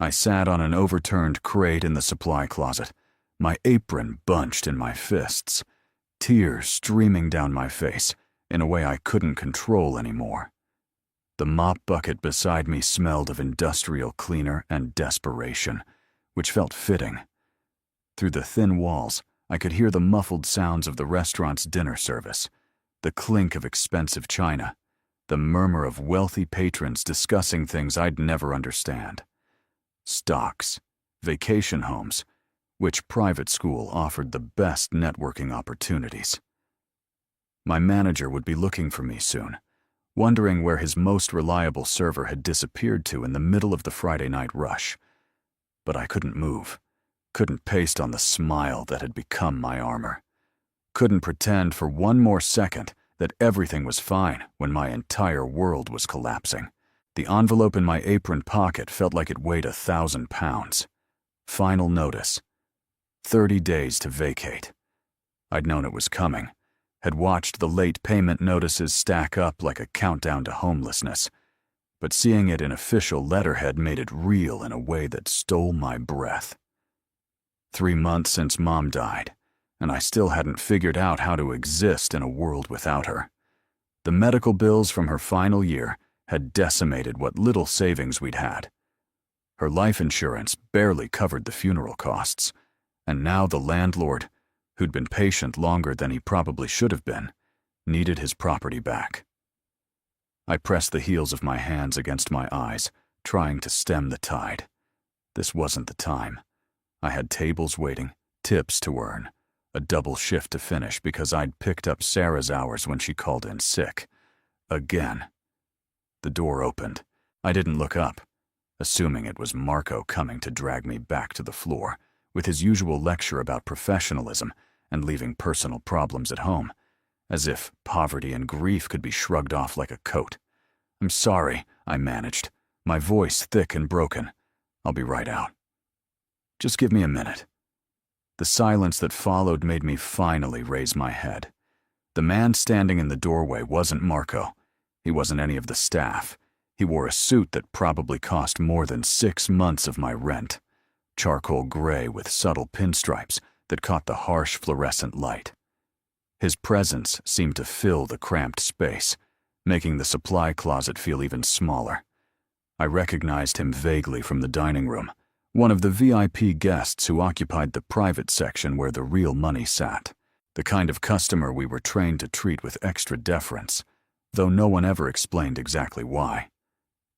I sat on an overturned crate in the supply closet, my apron bunched in my fists, tears streaming down my face in a way I couldn't control anymore. The mop bucket beside me smelled of industrial cleaner and desperation, which felt fitting. Through the thin walls, I could hear the muffled sounds of the restaurant's dinner service, the clink of expensive china, the murmur of wealthy patrons discussing things I'd never understand. Stocks, vacation homes, which private school offered the best networking opportunities. My manager would be looking for me soon, wondering where his most reliable server had disappeared to in the middle of the Friday night rush. But I couldn't move, couldn't paste on the smile that had become my armor, couldn't pretend for one more second that everything was fine when my entire world was collapsing. The envelope in my apron pocket felt like it weighed 1,000 pounds. Final notice. 30 days to vacate. I'd known it was coming, had watched the late payment notices stack up like a countdown to homelessness, but seeing it in official letterhead made it real in a way that stole my breath. 3 months since Mom died, and I still hadn't figured out how to exist in a world without her. The medical bills from her final year had decimated what little savings we'd had. Her life insurance barely covered the funeral costs, and now the landlord, who'd been patient longer than he probably should have been, needed his property back. I pressed the heels of my hands against my eyes, trying to stem the tide. This wasn't the time. I had tables waiting, tips to earn, a double shift to finish because I'd picked up Sarah's hours when she called in sick. Again. The door opened. I didn't look up, assuming it was Marco coming to drag me back to the floor, with his usual lecture about professionalism and leaving personal problems at home, as if poverty and grief could be shrugged off like a coat. "I'm sorry," I managed, my voice thick and broken. "I'll be right out. Just give me a minute." The silence that followed made me finally raise my head. The man standing in the doorway wasn't Marco. He wasn't any of the staff. He wore a suit that probably cost more than 6 months of my rent, charcoal gray with subtle pinstripes that caught the harsh fluorescent light. His presence seemed to fill the cramped space, making the supply closet feel even smaller. I recognized him vaguely from the dining room, one of the VIP guests who occupied the private section where the real money sat, the kind of customer we were trained to treat with extra deference, though no one ever explained exactly why.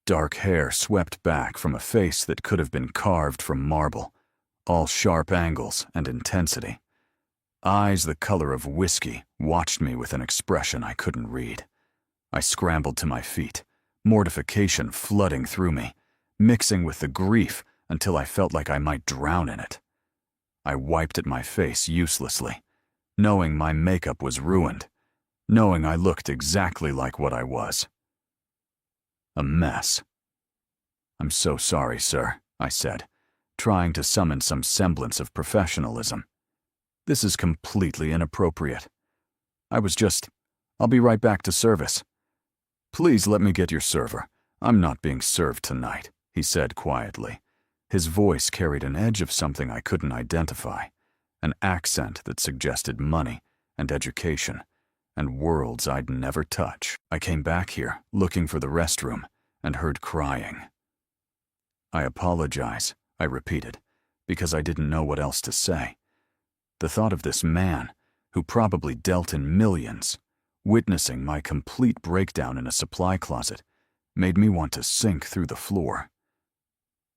Dark hair swept back from a face that could have been carved from marble, all sharp angles and intensity. Eyes the color of whiskey watched me with an expression I couldn't read. I scrambled to my feet, mortification flooding through me, mixing with the grief until I felt like I might drown in it. I wiped at my face uselessly, knowing my makeup was ruined, knowing I looked exactly like what I was. A mess. "I'm so sorry, sir," I said, trying to summon some semblance of professionalism. "This is completely inappropriate. I'll be right back to service." "Please let me get your server. I'm not being served tonight," he said quietly. His voice carried an edge of something I couldn't identify, an accent that suggested money and education and worlds I'd never touch. I came back here looking for the restroom and heard crying. "I apologize," I repeated, because I didn't know what else to say. The thought of this man, who probably dealt in millions, witnessing my complete breakdown in a supply closet, made me want to sink through the floor.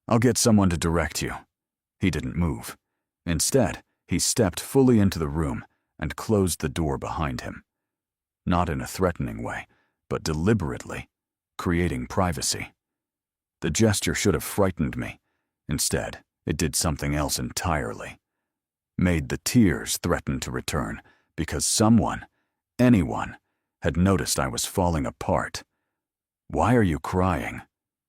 "I'll get someone to direct you." He didn't move. Instead, he stepped fully into the room and closed the door behind him. Not in a threatening way, but deliberately, creating privacy. The gesture should have frightened me. Instead, it did something else entirely. Made the tears threaten to return because someone, anyone, had noticed I was falling apart. "Why are you crying?"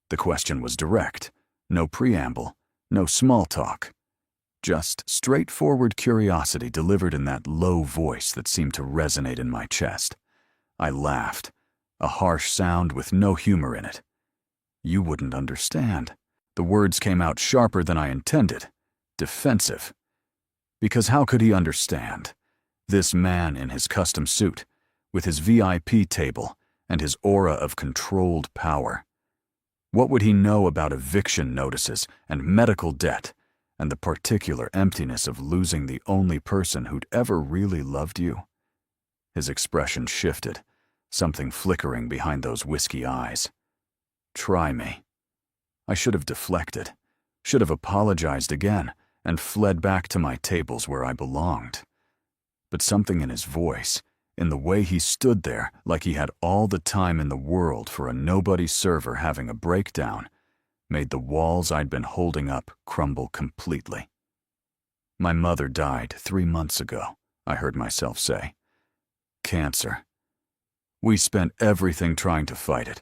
The question was direct. No preamble, no small talk. Just straightforward curiosity delivered in that low voice that seemed to resonate in my chest. I laughed, a harsh sound with no humor in it. "You wouldn't understand." The words came out sharper than I intended. Defensive. Because how could he understand? This man in his custom suit, with his VIP table and his aura of controlled power. What would he know about eviction notices and medical debt and the particular emptiness of losing the only person who'd ever really loved you? His expression shifted, something flickering behind those whiskey eyes. Try me. I should have deflected, should have apologized again, and fled back to my tables where I belonged. But something in his voice, in the way he stood there like he had all the time in the world for a nobody server having a breakdown, made the walls I'd been holding up crumble completely. My mother died 3 months ago, I heard myself say. Cancer. We spent everything trying to fight it,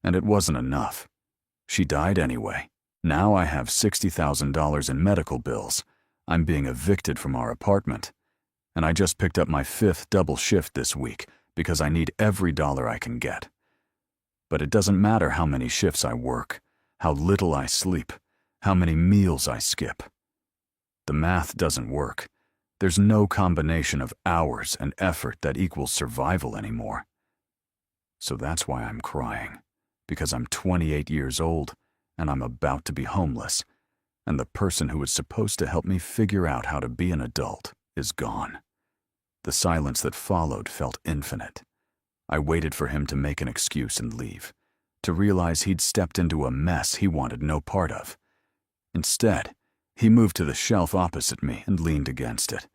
and it wasn't enough. She died anyway. Now I have $60,000 in medical bills. I'm being evicted from our apartment. And I just picked up my 5th double shift this week because I need every dollar I can get. But it doesn't matter how many shifts I work, how little I sleep, how many meals I skip. The math doesn't work. There's no combination of hours and effort that equals survival anymore. So that's why I'm crying, because I'm 28 years old and I'm about to be homeless, and the person who was supposed to help me figure out how to be an adult is gone. The silence that followed felt infinite. I waited for him to make an excuse and leave, to realize he'd stepped into a mess he wanted no part of. Instead, he moved to the shelf opposite me and leaned against it,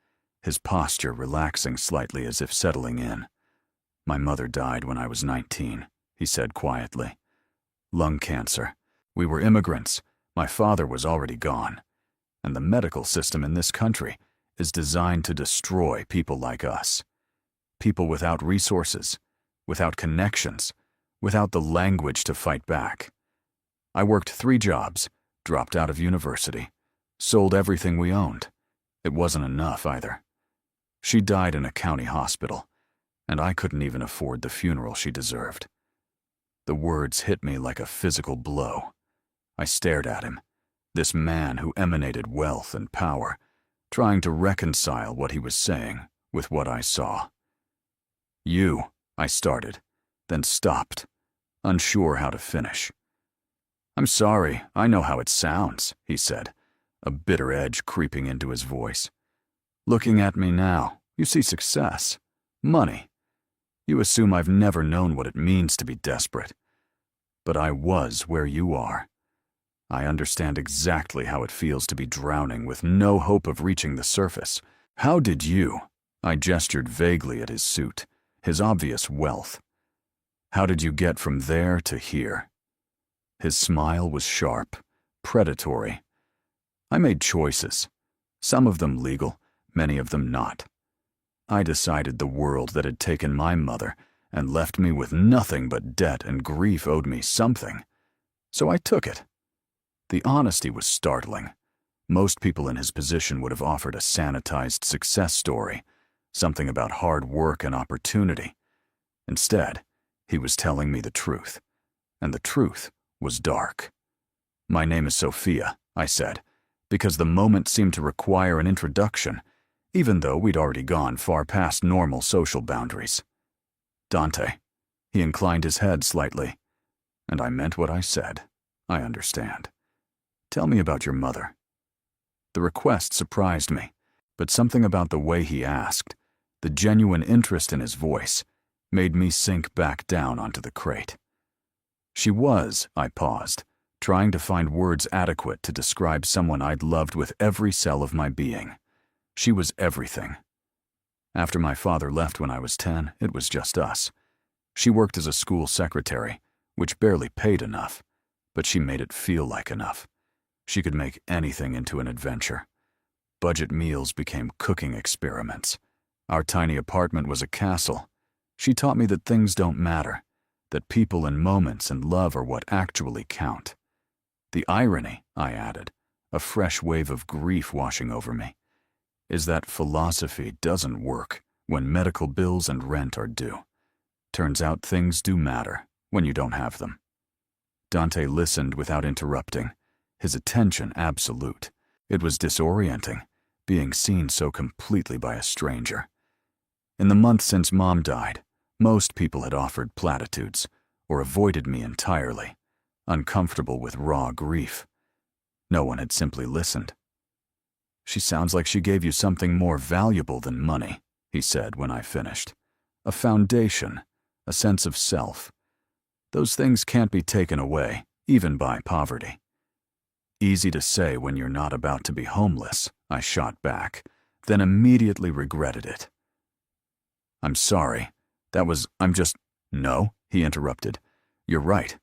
his posture relaxing slightly as if settling in. My mother died when I was 19, he said quietly. Lung cancer. We were immigrants. My father was already gone. And the medical system in this country is designed to destroy people like us. People without resources, without connections, without the language to fight back. I worked 3 jobs, dropped out of university, sold everything we owned. It wasn't enough either. She died in a county hospital, and I couldn't even afford the funeral she deserved. The words hit me like a physical blow. I stared at him, this man who emanated wealth and power, trying to reconcile what he was saying with what I saw. I started, then stopped, unsure how to finish. I'm sorry, I know how it sounds, he said, a bitter edge creeping into his voice. Looking at me now, you see success, money. You assume I've never known what it means to be desperate. But I was where you are. I understand exactly how it feels to be drowning with no hope of reaching the surface. How did you? I gestured vaguely at his suit, his obvious wealth. How did you get from there to here? His smile was sharp, predatory. I made choices, some of them legal, many of them not. I decided the world that had taken my mother and left me with nothing but debt and grief owed me something. So I took it. The honesty was startling. Most people in his position would have offered a sanitized success story, something about hard work and opportunity. Instead, he was telling me the truth, and the truth was dark. My name is Sophia, I said, because the moment seemed to require an introduction, even though we'd already gone far past normal social boundaries. Dante. He inclined his head slightly. And I meant what I said. I understand. Tell me about your mother. The request surprised me, but something about the way he asked, the genuine interest in his voice, made me sink back down onto the crate. She was, I paused, trying to find words adequate to describe someone I'd loved with every cell of my being. She was everything. After my father left when I was 10, it was just us. She worked as a school secretary, which barely paid enough, but she made it feel like enough. She could make anything into an adventure. Budget meals became cooking experiments. Our tiny apartment was a castle. She taught me that things don't matter, that people and moments and love are what actually count. The irony, I added, a fresh wave of grief washing over me, is that philosophy doesn't work when medical bills and rent are due. Turns out things do matter when you don't have them. Dante listened without interrupting, his attention absolute. It was disorienting, being seen so completely by a stranger. In the month since Mom died, most people had offered platitudes or avoided me entirely, uncomfortable with raw grief. No one had simply listened. "She sounds like she gave you something more valuable than money," he said when I finished. "A foundation, a sense of self. Those things can't be taken away, even by poverty." "Easy to say when you're not about to be homeless," I shot back, then immediately regretted it. "I'm sorry. No," he interrupted. "You're right.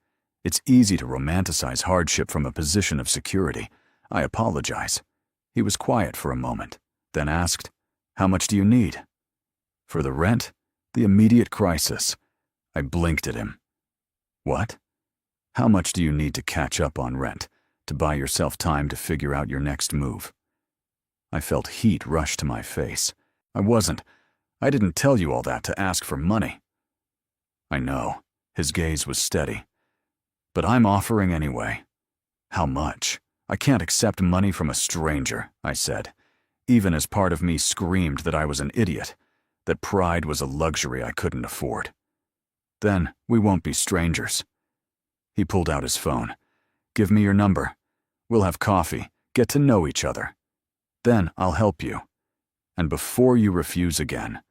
It's easy to romanticize hardship from a position of security. I apologize." He was quiet for a moment, then asked, "How much do you need?" "For the rent? The immediate crisis." I blinked at him. "What? How much do you need to catch up on rent, to buy yourself time to figure out your next move?" I felt heat rush to my face. I didn't tell you all that to ask for money." "I know." His gaze was steady. "But I'm offering anyway." "How much?" "I can't accept money from a stranger," I said, even as part of me screamed that I was an idiot, that pride was a luxury I couldn't afford. "Then we won't be strangers." He pulled out his phone. "Give me your number. We'll have coffee, get to know each other. Then I'll help you. And before you refuse again,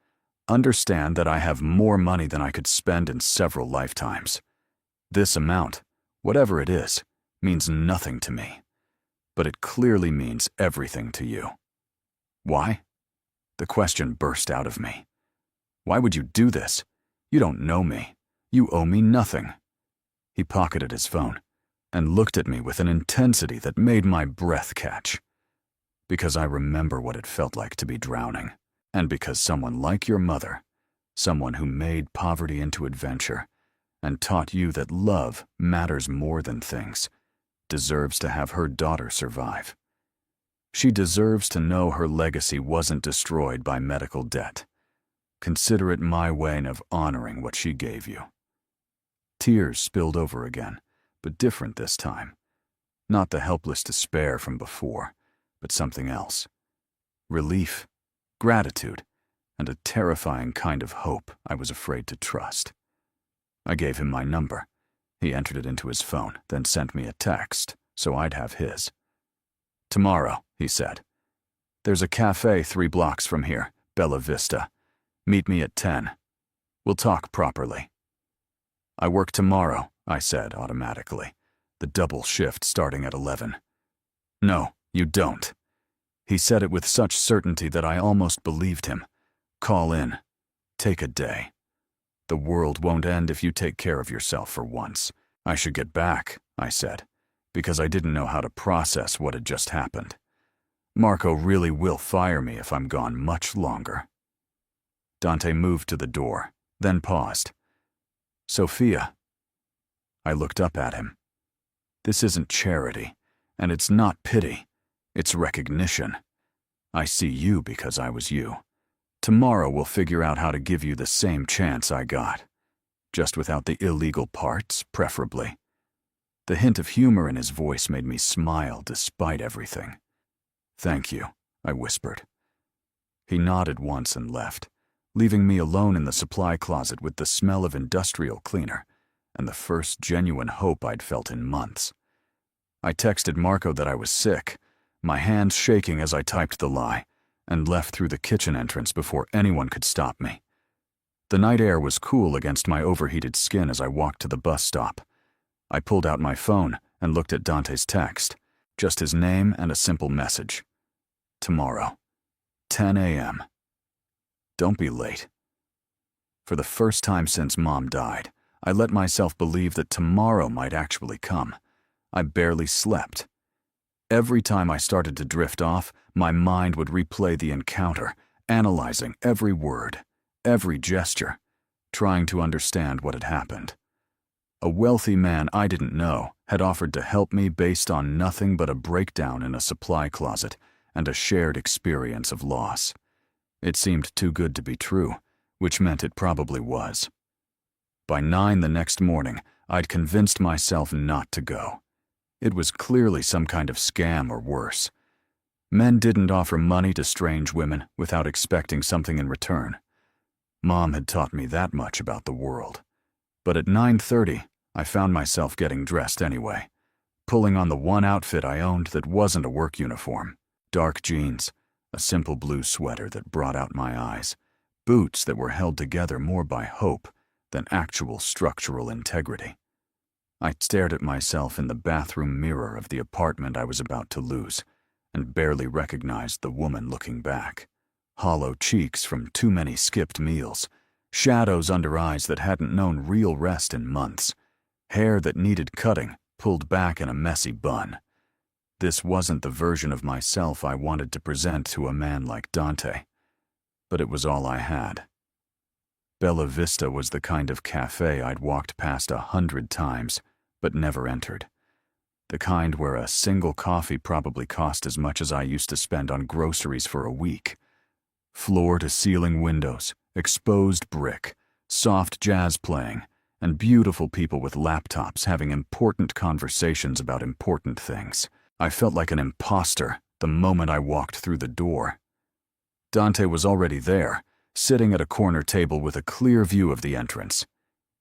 understand that I have more money than I could spend in several lifetimes. This amount, whatever it is, means nothing to me. But it clearly means everything to you." "Why?" The question burst out of me. "Why would you do this? You don't know me. You owe me nothing." He pocketed his phone and looked at me with an intensity that made my breath catch. "Because I remember what it felt like to be drowning, and because someone like your mother, someone who made poverty into adventure and taught you that love matters more than things, deserves to have her daughter survive. She deserves to know her legacy wasn't destroyed by medical debt. Consider it my way of honoring what she gave you." Tears spilled over again, but different this time. Not the helpless despair from before, but something else. Relief, gratitude, and a terrifying kind of hope I was afraid to trust. I gave him my number. He entered it into his phone, then sent me a text, so I'd have his. "Tomorrow," he said. "There's a cafe 3 blocks from here, Bella Vista. Meet me at 10. We'll talk properly." "I work tomorrow," I said automatically, the double shift starting at 11. "No, you don't." He said it with such certainty that I almost believed him. "Call in. Take a day. The world won't end if you take care of yourself for once." "I should get back," I said, because I didn't know how to process what had just happened. Marco really will fire me if I'm gone much longer. Dante moved to the door, then paused. "Sophia." I looked up at him. "This isn't charity, and it's not pity. It's recognition. I see you because I was you. Tomorrow we'll figure out how to give you the same chance I got. Just without the illegal parts, preferably." The hint of humor in his voice made me smile despite everything. "Thank you," I whispered. He nodded once and left, leaving me alone in the supply closet with the smell of industrial cleaner and the first genuine hope I'd felt in months. I texted Marco that I was sick, my hands shaking as I typed the lie, and left through the kitchen entrance before anyone could stop me. The night air was cool against my overheated skin as I walked to the bus stop. I pulled out my phone and looked at Dante's text, just his name and a simple message. "Tomorrow, 10 a.m. Don't be late." For the first time since Mom died, I let myself believe that tomorrow might actually come. I barely slept. Every time I started to drift off, my mind would replay the encounter, analyzing every word, every gesture, trying to understand what had happened. A wealthy man I didn't know had offered to help me based on nothing but a breakdown in a supply closet and a shared experience of loss. It seemed too good to be true, which meant it probably was. By 9 the next morning, I'd convinced myself not to go. It was clearly some kind of scam or worse. Men didn't offer money to strange women without expecting something in return. Mom had taught me that much about the world. But at 9:30, I found myself getting dressed anyway, pulling on the one outfit I owned that wasn't a work uniform. Dark jeans, a simple blue sweater that brought out my eyes, boots that were held together more by hope than actual structural integrity. I stared at myself in the bathroom mirror of the apartment I was about to lose, and barely recognized the woman looking back. Hollow cheeks from too many skipped meals, shadows under eyes that hadn't known real rest in months, hair that needed cutting, pulled back in a messy bun. This wasn't the version of myself I wanted to present to a man like Dante, but it was all I had. Bella Vista was the kind of cafe I'd walked past 100 times, but never entered. The kind where a single coffee probably cost as much as I used to spend on groceries for a week. Floor-to-ceiling windows, exposed brick, soft jazz playing, and beautiful people with laptops having important conversations about important things. I felt like an imposter the moment I walked through the door. Dante was already there, sitting at a corner table with a clear view of the entrance.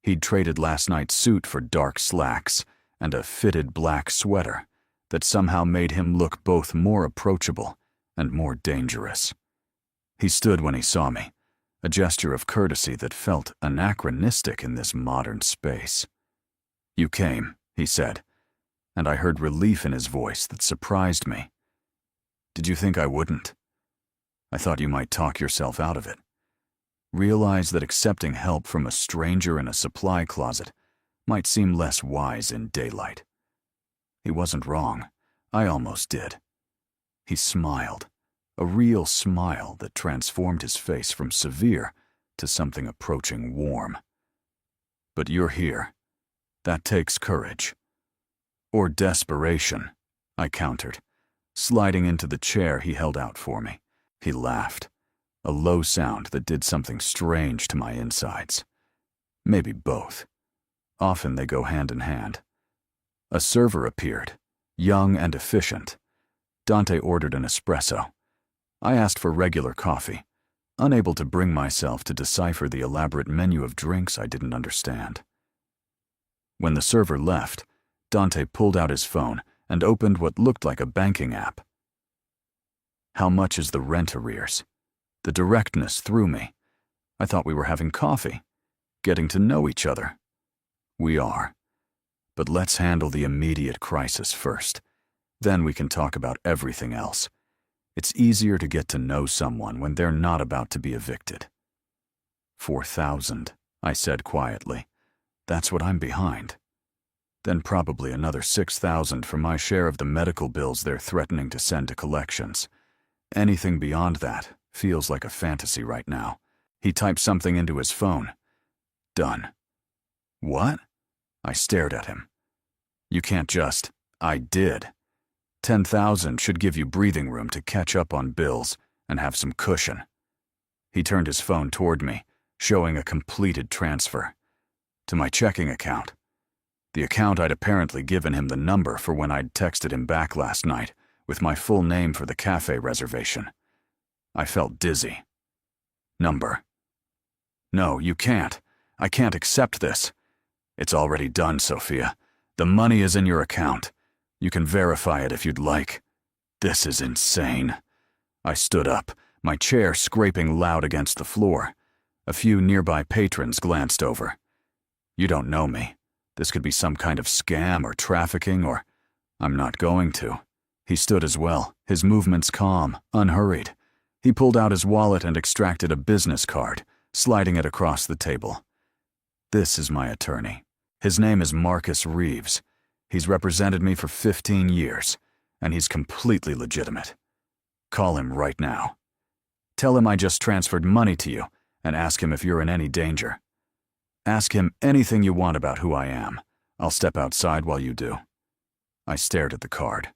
He'd traded last night's suit for dark slacks and a fitted black sweater that somehow made him look both more approachable and more dangerous. He stood when he saw me, a gesture of courtesy that felt anachronistic in this modern space. "You came," he said, and I heard relief in his voice that surprised me. "Did you think I wouldn't? I thought you might talk yourself out of it. Realize that accepting help from a stranger in a supply closet might seem less wise in daylight." He wasn't wrong. I almost did. He smiled, a real smile that transformed his face from severe to something approaching warm. "But you're here. That takes courage." "Or desperation," I countered, sliding into the chair he held out for me. He laughed, a low sound that did something strange to my insides. Maybe both. Often they go hand in hand. A server appeared, young and efficient. Dante ordered an espresso. I asked for regular coffee, unable to bring myself to decipher the elaborate menu of drinks I didn't understand. When the server left, Dante pulled out his phone and opened what looked like a banking app. "How much is the rent arrears?" The directness threw me. I thought we were having coffee, getting to know each other. We are. But let's handle the immediate crisis first. Then we can talk about everything else. It's easier to get to know someone when they're not about to be evicted. 4,000, I said quietly. That's what I'm behind. Then probably another 6,000 for my share of the medical bills they're threatening to send to collections. Anything beyond that feels like a fantasy right now. He typed something into his phone. Done. What? I stared at him. You can't just. I did. 10,000 should give you breathing room to catch up on bills and have some cushion. He turned his phone toward me, showing a completed transfer. To my checking account. The account I'd apparently given him the number for when I'd texted him back last night, with my full name for the cafe reservation. I felt dizzy. Number. No, you can't. I can't accept this. It's already done, Sophia. The money is in your account. You can verify it if you'd like. This is insane. I stood up, my chair scraping loud against the floor. A few nearby patrons glanced over. You don't know me. This could be some kind of scam or trafficking or... I'm not going to. He stood as well, his movements calm, unhurried. He pulled out his wallet and extracted a business card, sliding it across the table. This is my attorney. His name is Marcus Reeves. He's represented me for 15 years, and he's completely legitimate. Call him right now. Tell him I just transferred money to you, and ask him if you're in any danger. Ask him anything you want about who I am. I'll step outside while you do. I stared at the card.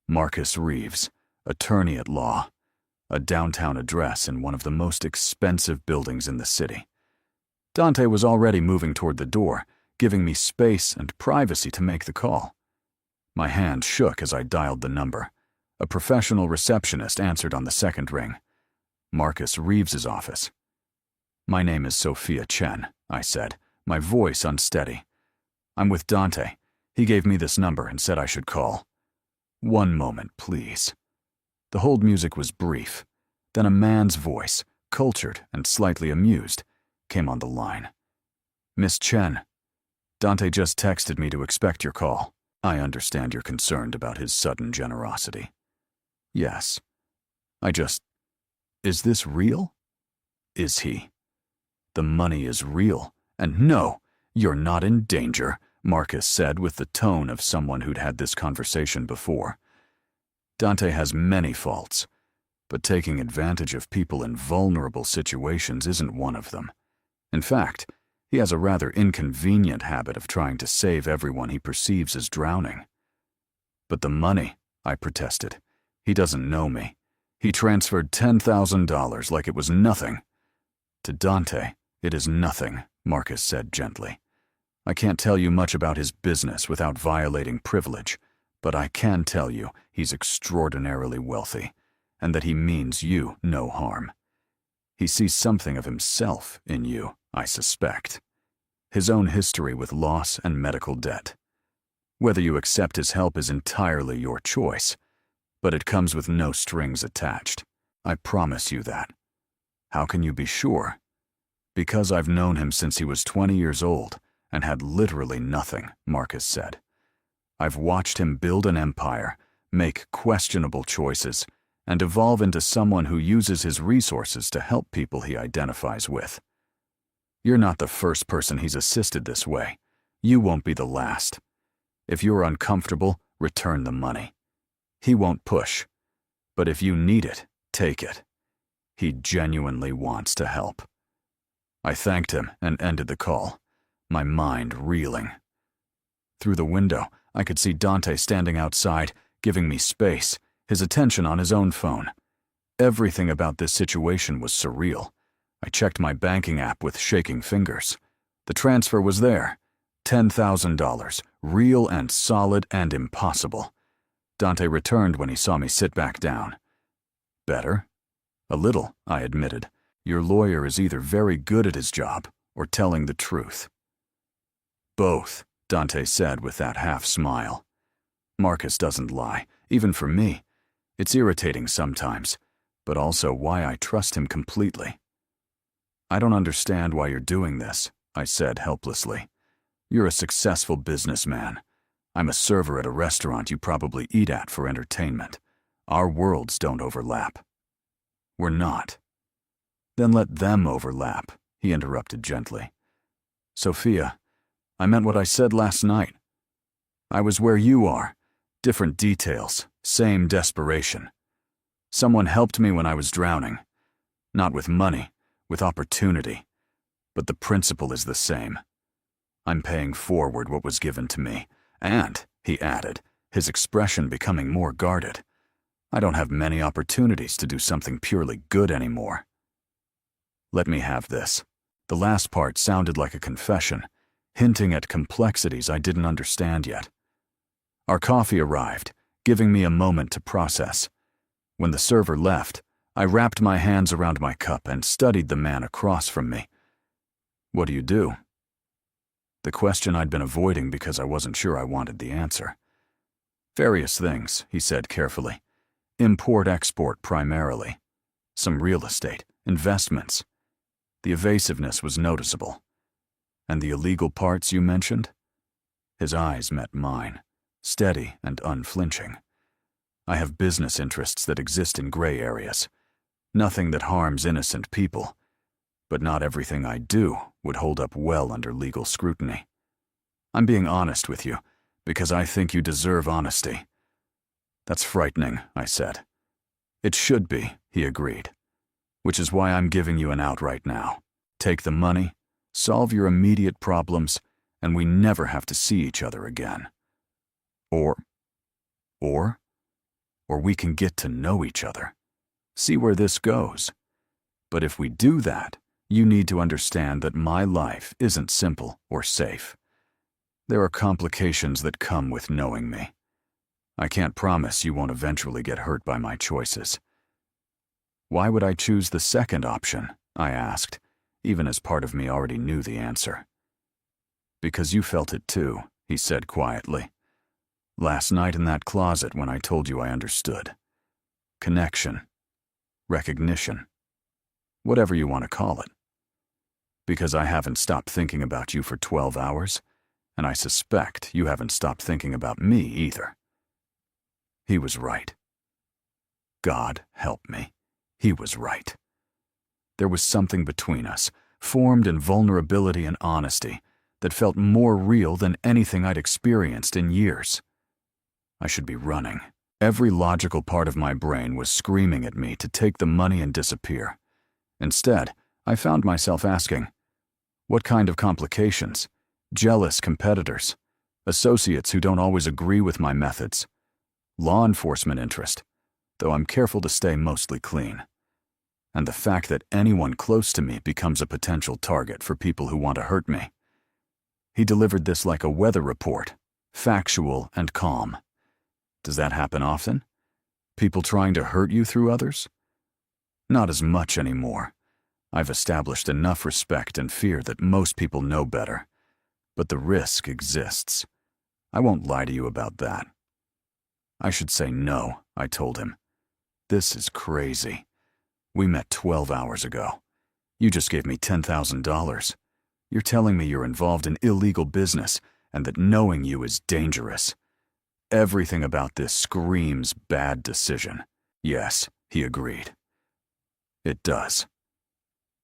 Marcus Reeves, attorney at law. A downtown address in one of the most expensive buildings in the city. Dante was already moving toward the door, giving me space and privacy to make the call. My hand shook as I dialed the number. A professional receptionist answered on the second ring. Marcus Reeves's office. "My name is Sophia Chen," I said, my voice unsteady. "I'm with Dante. He gave me this number and said I should call." "One moment, please." The hold music was brief. Then a man's voice, cultured and slightly amused, came on the line. "Miss Chen, Dante just texted me to expect your call. I understand you're concerned about his sudden generosity." "Yes. Is this real?" "Is he?" "The money is real. And no, you're not in danger," Marcus said with the tone of someone who'd had this conversation before. "Dante has many faults, but taking advantage of people in vulnerable situations isn't one of them. In fact, he has a rather inconvenient habit of trying to save everyone he perceives as drowning." "But the money," I protested. "He doesn't know me. He transferred $10,000 like it was nothing." "To Dante, it is nothing," Marcus said gently. "I can't tell you much about his business without violating privilege, but I can tell you he's extraordinarily wealthy, and that he means you no harm. He sees something of himself in you, I suspect. His own history with loss and medical debt. Whether you accept his help is entirely your choice, but it comes with no strings attached. I promise you that." "How can you be sure?" "Because I've known him since he was 20 years old and had literally nothing," Marcus said. "I've watched him build an empire, make questionable choices, and evolve into someone who uses his resources to help people he identifies with. You're not the first person he's assisted this way. You won't be the last. If you're uncomfortable, return the money. He won't push, but if you need it, take it. He genuinely wants to help." I thanked him and ended the call, my mind reeling. Through the window, I could see Dante standing outside, giving me space, his attention on his own phone. Everything about this situation was surreal. I checked my banking app with shaking fingers. The transfer was there. $10,000, real and solid and impossible. Dante returned when he saw me sit back down. "Better?" "A little," I admitted. "Your lawyer is either very good at his job or telling the truth." "Both," Dante said with that half-smile. "Marcus doesn't lie, even for me. It's irritating sometimes, but also why I trust him completely." "I don't understand why you're doing this," I said helplessly. "You're a successful businessman. I'm a server at a restaurant you probably eat at for entertainment. Our worlds don't overlap." "We're not." "Then let them overlap," he interrupted gently. "Sophia, I meant what I said last night. I was where you are. Different details, same desperation. Someone helped me when I was drowning. Not with money, with opportunity. But the principle is the same. I'm paying forward what was given to me, and," he added, his expression becoming more guarded, "I don't have many opportunities to do something purely good anymore." "Let me have this." The last part sounded like a confession, hinting at complexities I didn't understand yet. Our coffee arrived, giving me a moment to process. When the server left, I wrapped my hands around my cup and studied the man across from me. "What do you do?" The question I'd been avoiding because I wasn't sure I wanted the answer. "Various things," he said carefully. "Import-export primarily. Some real estate, investments." The evasiveness was noticeable. "And the illegal parts you mentioned?" His eyes met mine, steady and unflinching. "I have business interests that exist in gray areas. Nothing that harms innocent people. But not everything I do would hold up well under legal scrutiny. I'm being honest with you, because I think you deserve honesty." "That's frightening," I said. "It should be," he agreed. "Which is why I'm giving you an out right now. Take the money, solve your immediate problems, and we never have to see each other again. Or we can get to know each other. See where this goes. But if we do that, you need to understand that my life isn't simple or safe. There are complications that come with knowing me. I can't promise you won't eventually get hurt by my choices." "Why would I choose the second option?" I asked, even as part of me already knew the answer. "Because you felt it too," he said quietly. "Last night in that closet when I told you I understood. Connection. Recognition. Whatever you want to call it. Because I haven't stopped thinking about you for 12 hours, and I suspect you haven't stopped thinking about me either." He was right. God help me. He was right. There was something between us, formed in vulnerability and honesty, that felt more real than anything I'd experienced in years. I should be running. Every logical part of my brain was screaming at me to take the money and disappear. Instead, I found myself asking, what kind of complications? Jealous competitors? Associates who don't always agree with my methods? Law enforcement interest, though I'm careful to stay mostly clean. And the fact that anyone close to me becomes a potential target for people who want to hurt me. He delivered this like a weather report, factual and calm. Does that happen often? People trying to hurt you through others? Not as much anymore. I've established enough respect and fear that most people know better. But the risk exists. I won't lie to you about that. I should say no, I told him. This is crazy. We met 12 hours ago. You just gave me $10,000. You're telling me you're involved in illegal business and that knowing you is dangerous. Everything about this screams bad decision. Yes, he agreed. It does.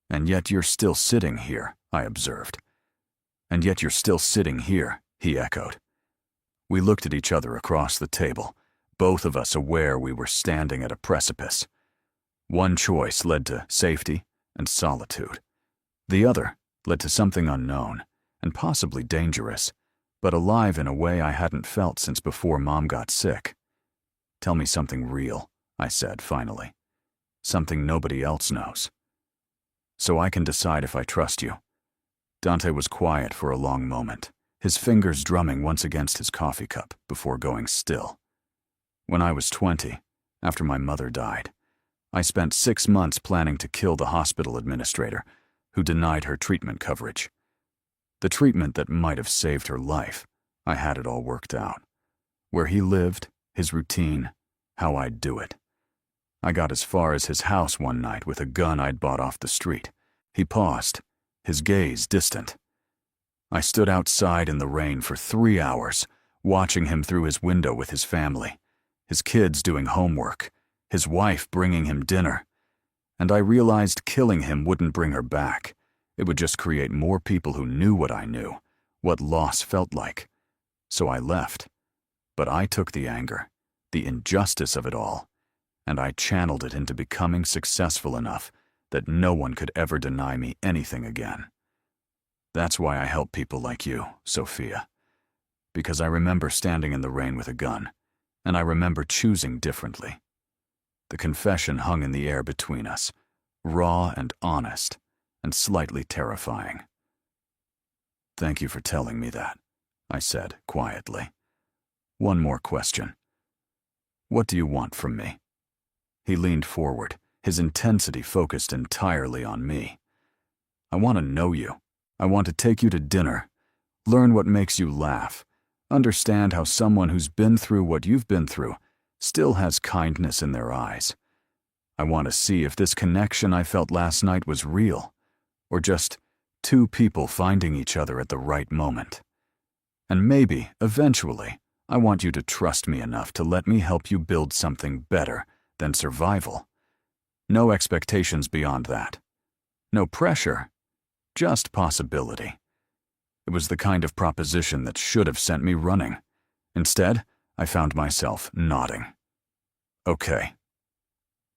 And yet you're still sitting here, I observed. And yet you're still sitting here, he echoed. We looked at each other across the table, both of us aware we were standing at a precipice. One choice led to safety and solitude. The other led to something unknown and possibly dangerous, but alive in a way I hadn't felt since before Mom got sick. "Tell me something real," I said finally. "Something nobody else knows. So I can decide if I trust you." Dante was quiet for a long moment, his fingers drumming once against his coffee cup before going still. "When I was 20, after my mother died, I spent 6 months planning to kill the hospital administrator who denied her treatment coverage. The treatment that might have saved her life. I had it all worked out. Where he lived, his routine, how I'd do it. I got as far as his house one night with a gun I'd bought off the street. He paused, his gaze distant. I stood outside in the rain for 3 hours, watching him through his window with his family, his kids doing homework, his wife bringing him dinner. And I realized killing him wouldn't bring her back. It would just create more people who knew what I knew, what loss felt like. So I left. But I took the anger, the injustice of it all, and I channeled it into becoming successful enough that no one could ever deny me anything again. That's why I help people like you, Sophia. Because I remember standing in the rain with a gun, and I remember choosing differently. The confession hung in the air between us, raw and honest, and slightly terrifying. "Thank you for telling me that," I said quietly. "One more question. What do you want from me?" He leaned forward, his intensity focused entirely on me. "I want to know you. I want to take you to dinner, learn what makes you laugh, understand how someone who's been through what you've been through still has kindness in their eyes. I want to see if this connection I felt last night was real, or just two people finding each other at the right moment. And maybe, eventually, I want you to trust me enough to let me help you build something better than survival. No expectations beyond that. No pressure, just possibility." It was the kind of proposition that should have sent me running. Instead, I found myself nodding. "Okay."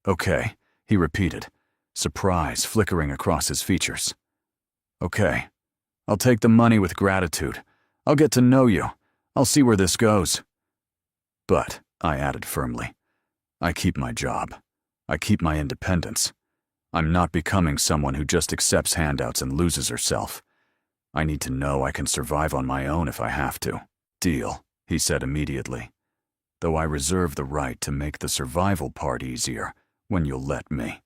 "Okay," he repeated, surprise flickering across his features. "Okay. I'll take the money with gratitude. I'll get to know you. I'll see where this goes." "But," I added firmly, "I keep my job. I keep my independence. I'm not becoming someone who just accepts handouts and loses herself. I need to know I can survive on my own if I have to." "Deal," he said immediately. though I reserve the right to make the survival part easier when you'll let me.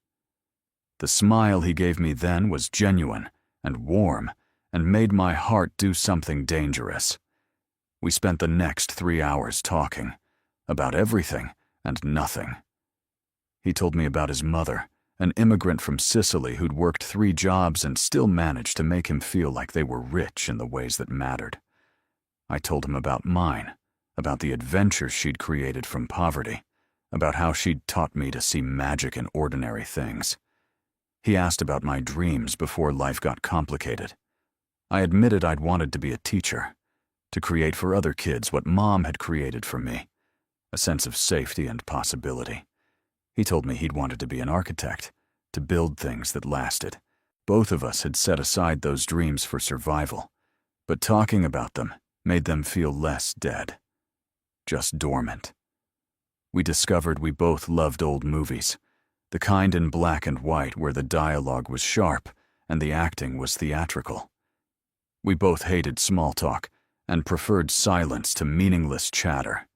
The smile he gave me then was genuine and warm and made my heart do something dangerous. We spent the next 3 hours talking about everything and nothing. He told me about his mother, an immigrant from Sicily who'd worked 3 jobs and still managed to make him feel like they were rich in the ways that mattered. I told him about mine, about the adventures she'd created from poverty, about how she'd taught me to see magic in ordinary things. He asked about my dreams before life got complicated. I admitted I'd wanted to be a teacher, to create for other kids what Mom had created for me, a sense of safety and possibility. He told me he'd wanted to be an architect, to build things that lasted. Both of us had set aside those dreams for survival, but talking about them made them feel less dead, just dormant. We discovered we both loved old movies, the kind in black and white where the dialogue was sharp and the acting was theatrical. We both hated small talk and preferred silence to meaningless chatter.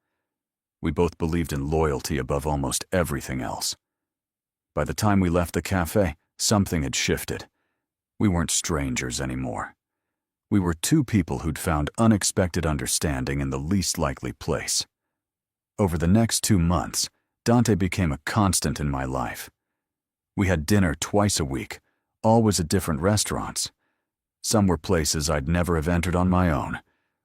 We both believed in loyalty above almost everything else. By the time we left the cafe, something had shifted. We weren't strangers anymore. We were 2 people who'd found unexpected understanding in the least likely place. Over the next 2 months, Dante became a constant in my life. We had dinner twice a week, always at different restaurants. Some were places I'd never have entered on my own,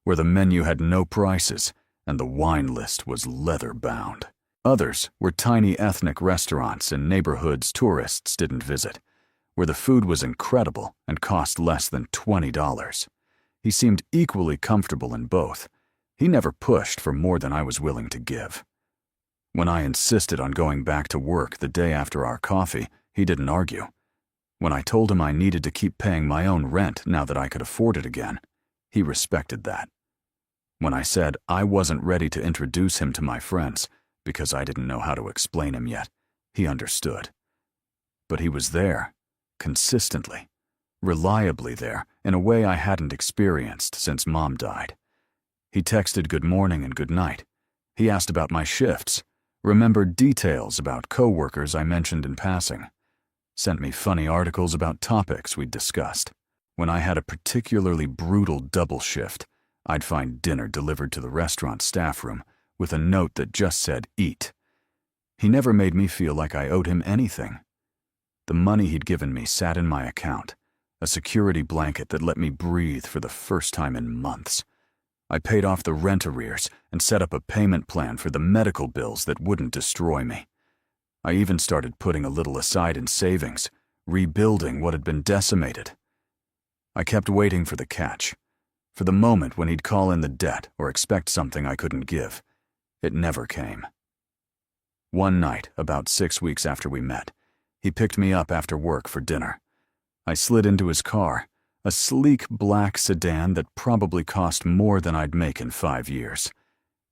where the menu had no prices and the wine list was leather-bound. Others were tiny ethnic restaurants in neighborhoods tourists didn't visit, where the food was incredible and cost less than $20. He seemed equally comfortable in both. He never pushed for more than I was willing to give. When I insisted on going back to work the day after our coffee, he didn't argue. When I told him I needed to keep paying my own rent now that I could afford it again, he respected that. When I said I wasn't ready to introduce him to my friends because I didn't know how to explain him yet, he understood. But he was there, consistently, reliably there, in a way I hadn't experienced since Mom died. He texted good morning and good night. He asked about my shifts, remembered details about coworkers I mentioned in passing, sent me funny articles about topics we'd discussed. When I had a particularly brutal double shift, I'd find dinner delivered to the restaurant staff room with a note that just said, "Eat." He never made me feel like I owed him anything. The money he'd given me sat in my account, a security blanket that let me breathe for the first time in months. I paid off the rent arrears and set up a payment plan for the medical bills that wouldn't destroy me. I even started putting a little aside in savings, rebuilding what had been decimated. I kept waiting for the catch, for the moment when he'd call in the debt or expect something I couldn't give. It never came. One night, about 6 weeks after we met, he picked me up after work for dinner. I slid into his car, a sleek black sedan that probably cost more than I'd make in 5 years,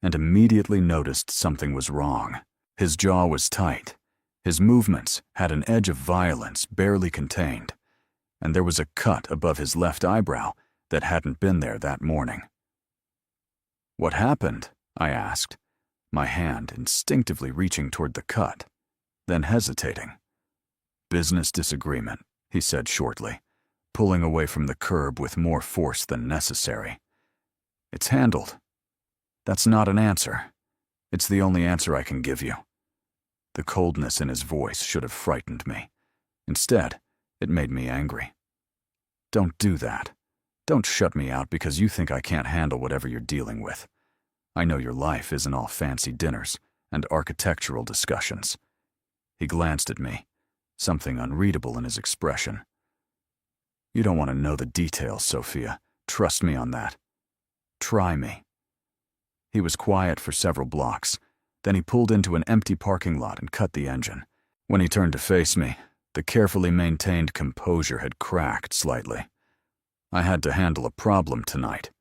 and immediately noticed something was wrong. His jaw was tight. His movements had an edge of violence barely contained, and there was a cut above his left eyebrow that hadn't been there that morning. "What happened?" I asked, my hand instinctively reaching toward the cut, then hesitating. "Business disagreement," he said shortly, pulling away from the curb with more force than necessary. "It's handled." "That's not an answer. It's the only answer I can give you." The coldness in his voice should have frightened me. Instead, it made me angry. "Don't do that. Don't shut me out because you think I can't handle whatever you're dealing with. I know your life isn't all fancy dinners and architectural discussions." He glanced at me, something unreadable in his expression. "You don't want to know the details, Sophia. Trust me on that. Try me." He was quiet for several blocks. Then he pulled into an empty parking lot and cut the engine. When he turned to face me, the carefully maintained composure had cracked slightly. I had to handle a problem tonight.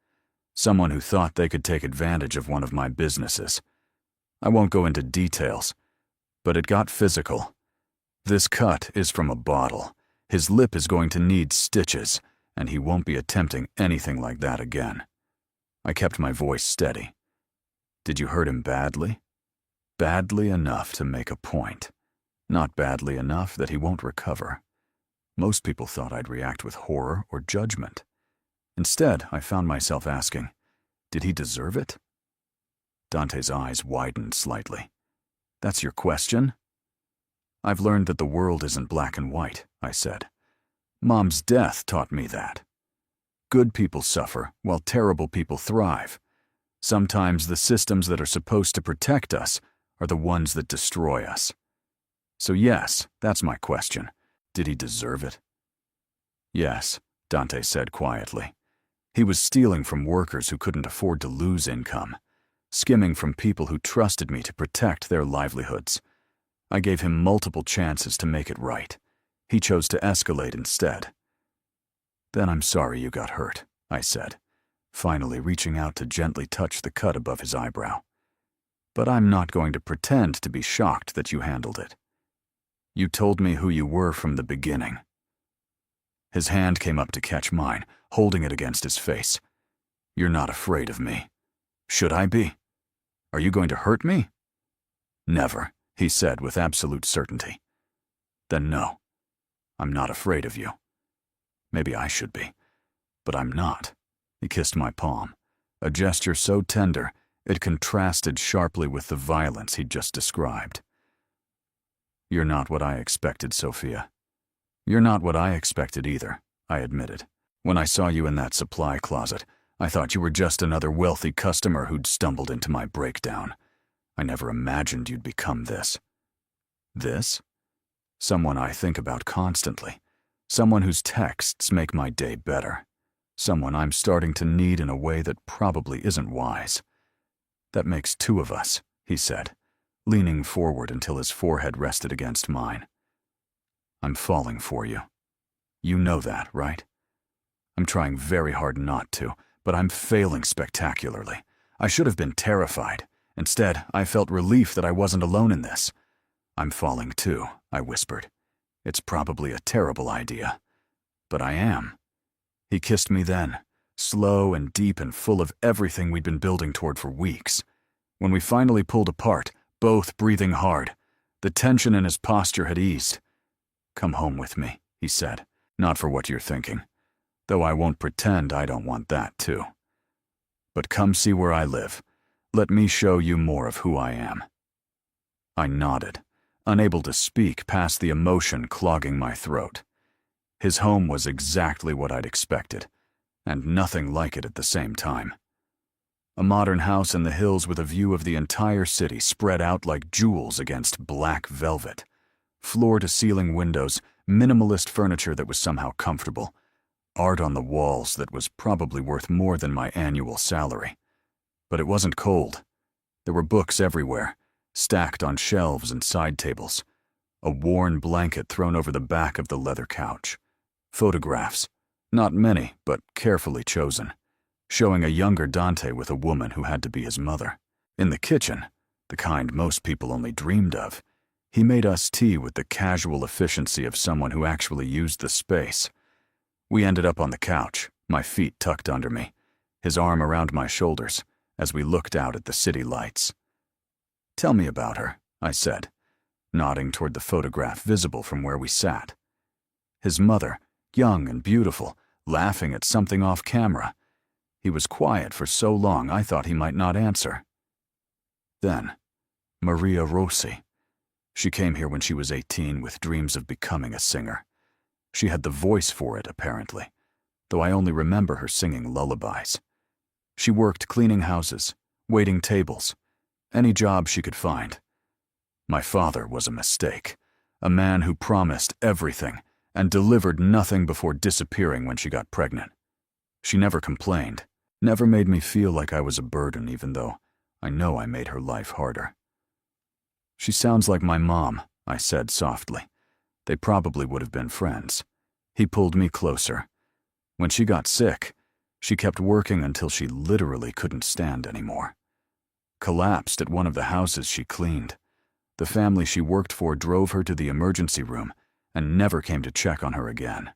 Someone who thought they could take advantage of one of my businesses. I won't go into details, but it got physical. This cut is from a bottle. His lip is going to need stitches, and he won't be attempting anything like that again. I kept my voice steady. "Did you hurt him badly?" Badly enough to make a point. Not badly enough that he won't recover. Most people thought I'd react with horror or judgment. Instead, I found myself asking, did he deserve it? Dante's eyes widened slightly. That's your question? I've learned that the world isn't black and white, I said. Mom's death taught me that. Good people suffer, while terrible people thrive. Sometimes the systems that are supposed to protect us are the ones that destroy us. So yes, that's my question. Did he deserve it? Yes, Dante said quietly. He was stealing from workers who couldn't afford to lose income, skimming from people who trusted me to protect their livelihoods. I gave him multiple chances to make it right. He chose to escalate instead. Then I'm sorry you got hurt, I said, finally reaching out to gently touch the cut above his eyebrow. But I'm not going to pretend to be shocked that you handled it. You told me who you were from the beginning. His hand came up to catch mine, holding it against his face. You're not afraid of me. Should I be? Are you going to hurt me? Never, he said with absolute certainty. Then no, I'm not afraid of you. Maybe I should be, but I'm not. He kissed my palm, a gesture so tender it contrasted sharply with the violence he'd just described. You're not what I expected, Sophia. You're not what I expected either, I admitted. When I saw you in that supply closet, I thought you were just another wealthy customer who'd stumbled into my breakdown. I never imagined you'd become this. This? Someone I think about constantly. Someone whose texts make my day better. Someone I'm starting to need in a way that probably isn't wise. That makes two of us, he said, leaning forward until his forehead rested against mine. I'm falling for you. You know that, right? I'm trying very hard not to, but I'm failing spectacularly. I should have been terrified. Instead, I felt relief that I wasn't alone in this. I'm falling too, I whispered. It's probably a terrible idea, but I am. He kissed me then, slow and deep and full of everything we'd been building toward for weeks. When we finally pulled apart, both breathing hard, the tension in his posture had eased. Come home with me, he said, not for what you're thinking, though I won't pretend I don't want that too. But come see where I live. Let me show you more of who I am. I nodded, unable to speak past the emotion clogging my throat. His home was exactly what I'd expected, and nothing like it at the same time. A modern house in the hills with a view of the entire city spread out like jewels against black velvet. Floor-to-ceiling windows, minimalist furniture that was somehow comfortable, art on the walls that was probably worth more than my annual salary. But it wasn't cold. There were books everywhere, stacked on shelves and side tables, a worn blanket thrown over the back of the leather couch. Photographs, not many, but carefully chosen, showing a younger Dante with a woman who had to be his mother. In the kitchen, the kind most people only dreamed of, he made us tea with the casual efficiency of someone who actually used the space. We ended up on the couch, my feet tucked under me, his arm around my shoulders, as we looked out at the city lights. Tell me about her, I said, nodding toward the photograph visible from where we sat. His mother, young and beautiful, laughing at something off camera. He was quiet for so long I thought he might not answer. Then, Maria Rossi. She came here when she was 18 with dreams of becoming a singer. She had the voice for it, apparently, though I only remember her singing lullabies. She worked cleaning houses, waiting tables, any job she could find. My father was a mistake, a man who promised everything and delivered nothing before disappearing when she got pregnant. She never complained, never made me feel like I was a burden, even though I know I made her life harder. She sounds like my mom, I said softly. They probably would have been friends. He pulled me closer. When she got sick, she kept working until she literally couldn't stand anymore. Collapsed at one of the houses she cleaned. The family she worked for drove her to the emergency room and never came to check on her again.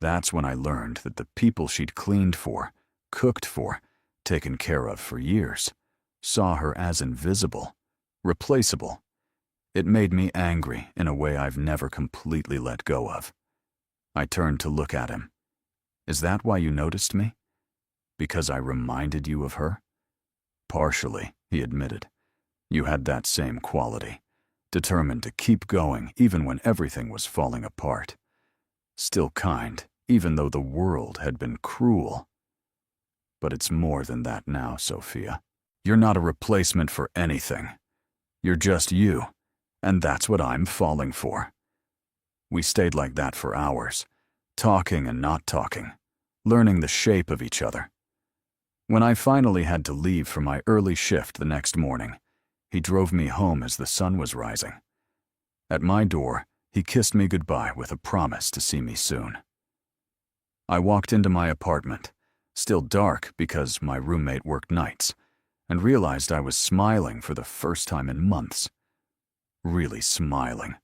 That's when I learned that the people she'd cleaned for, cooked for, taken care of for years, saw her as invisible, replaceable. It made me angry in a way I've never completely let go of. I turned to look at him. Is that why you noticed me? Because I reminded you of her? Partially, he admitted. You had that same quality, determined to keep going even when everything was falling apart. Still kind, even though the world had been cruel. But it's more than that now, Sophia. You're not a replacement for anything. You're just you, and that's what I'm falling for. We stayed like that for hours, talking and not talking, learning the shape of each other. When I finally had to leave for my early shift the next morning, he drove me home as the sun was rising. At my door, he kissed me goodbye with a promise to see me soon. I walked into my apartment, still dark because my roommate worked nights, and realized I was smiling for the first time in months. Really smiling.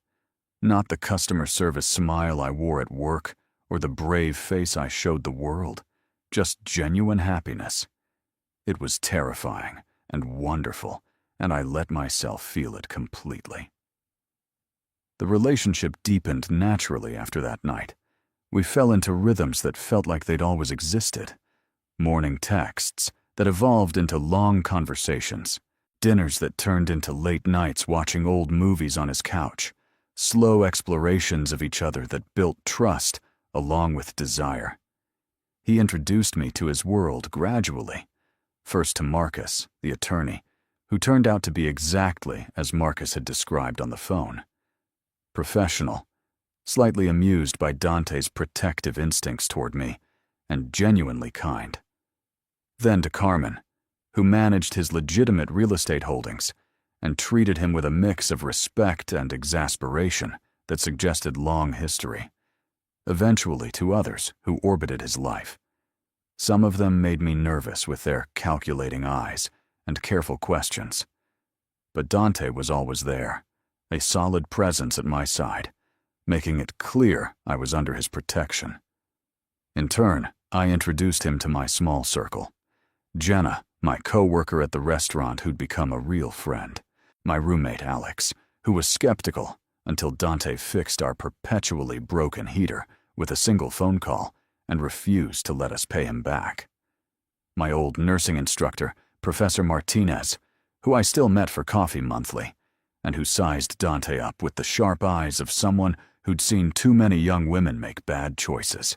Not the customer service smile I wore at work or the brave face I showed the world, just genuine happiness. It was terrifying and wonderful, and I let myself feel it completely. The relationship deepened naturally after that night. We fell into rhythms that felt like they'd always existed. Morning texts that evolved into long conversations. Dinners that turned into late nights watching old movies on his couch. Slow explorations of each other that built trust along with desire. He introduced me to his world gradually. First to Marcus, the attorney, who turned out to be exactly as Marcus had described on the phone. Professional, slightly amused by Dante's protective instincts toward me, and genuinely kind. Then to Carmen, who managed his legitimate real estate holdings and treated him with a mix of respect and exasperation that suggested long history. Eventually to others who orbited his life. Some of them made me nervous with their calculating eyes and careful questions. But Dante was always there, a solid presence at my side, making it clear I was under his protection. In turn, I introduced him to my small circle. Jenna, my co-worker at the restaurant who'd become a real friend. My roommate Alex, who was skeptical until Dante fixed our perpetually broken heater with a single phone call and refused to let us pay him back. My old nursing instructor, Professor Martinez, who I still met for coffee monthly, and who sized Dante up with the sharp eyes of someone who'd seen too many young women make bad choices.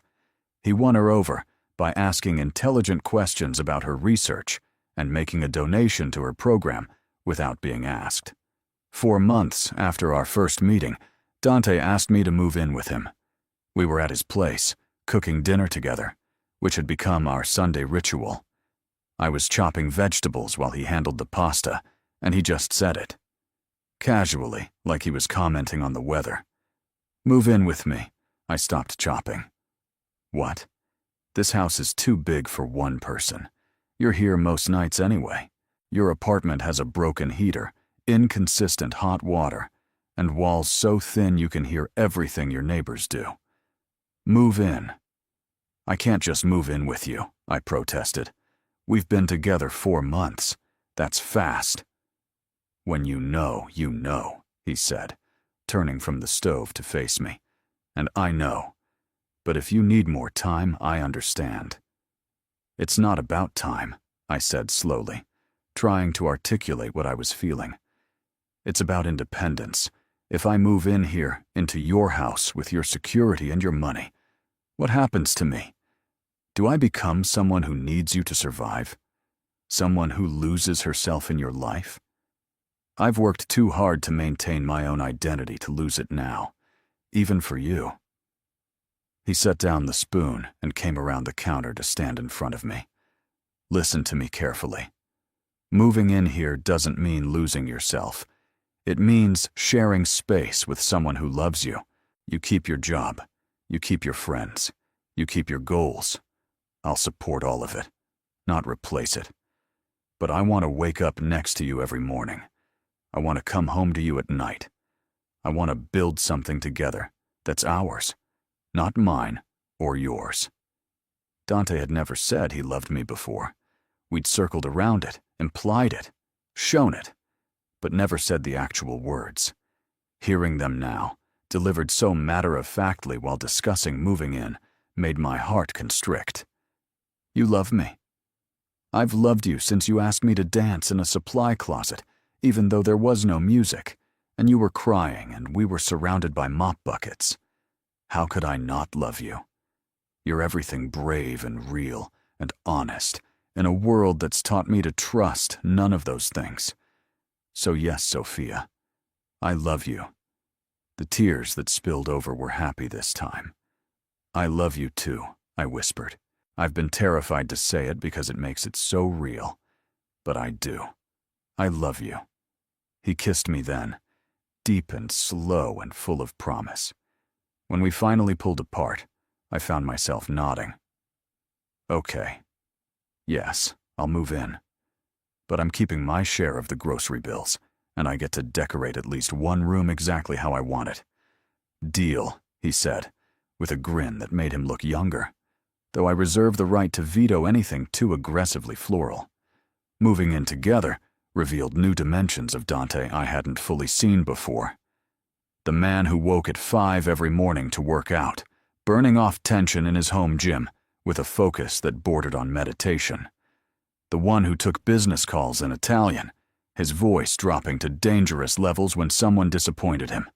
He won her over by asking intelligent questions about her research and making a donation to her program without being asked. 4 months after our first meeting, Dante asked me to move in with him. We were at his place, cooking dinner together, which had become our Sunday ritual. I was chopping vegetables while he handled the pasta, and he just said it. Casually, like he was commenting on the weather. Move in with me. I stopped chopping. What? This house is too big for one person. You're here most nights anyway. Your apartment has a broken heater, inconsistent hot water, and walls so thin you can hear everything your neighbors do. Move in. I can't just move in with you, I protested. We've been together 4 months. That's fast. When you know, he said, turning from the stove to face me. And I know. But if you need more time, I understand. It's not about time, I said slowly, trying to articulate what I was feeling. It's about independence. If I move in here, into your house with your security and your money, what happens to me? Do I become someone who needs you to survive? Someone who loses herself in your life? I've worked too hard to maintain my own identity to lose it now, even for you. He set down the spoon and came around the counter to stand in front of me. Listen to me carefully. Moving in here doesn't mean losing yourself. It means sharing space with someone who loves you. You keep your job. You keep your friends. You keep your goals. I'll support all of it, not replace it. But I want to wake up next to you every morning. I want to come home to you at night. I want to build something together that's ours, not mine or yours. Dante had never said he loved me before. We'd circled around it, implied it, shown it. but never said the actual words. Hearing them now, delivered so matter-of-factly while discussing moving in, made my heart constrict. You love me. I've loved you since you asked me to dance in a supply closet, even though there was no music, and you were crying and we were surrounded by mop buckets. How could I not love you? You're everything brave and real and honest in a world that's taught me to trust none of those things. So yes, Sophia, I love you. The tears that spilled over were happy this time. I love you too, I whispered. I've been terrified to say it because it makes it so real. But I do. I love you. He kissed me then, deep and slow and full of promise. When we finally pulled apart, I found myself nodding. Okay. Yes, I'll move in. But I'm keeping my share of the grocery bills, and I get to decorate at least one room exactly how I want it. Deal, he said, with a grin that made him look younger, though I reserve the right to veto anything too aggressively floral. Moving in together revealed new dimensions of Dante I hadn't fully seen before. The man who woke at 5 every morning to work out, burning off tension in his home gym with a focus that bordered on meditation. The one who took business calls in Italian, his voice dropping to dangerous levels when someone disappointed him.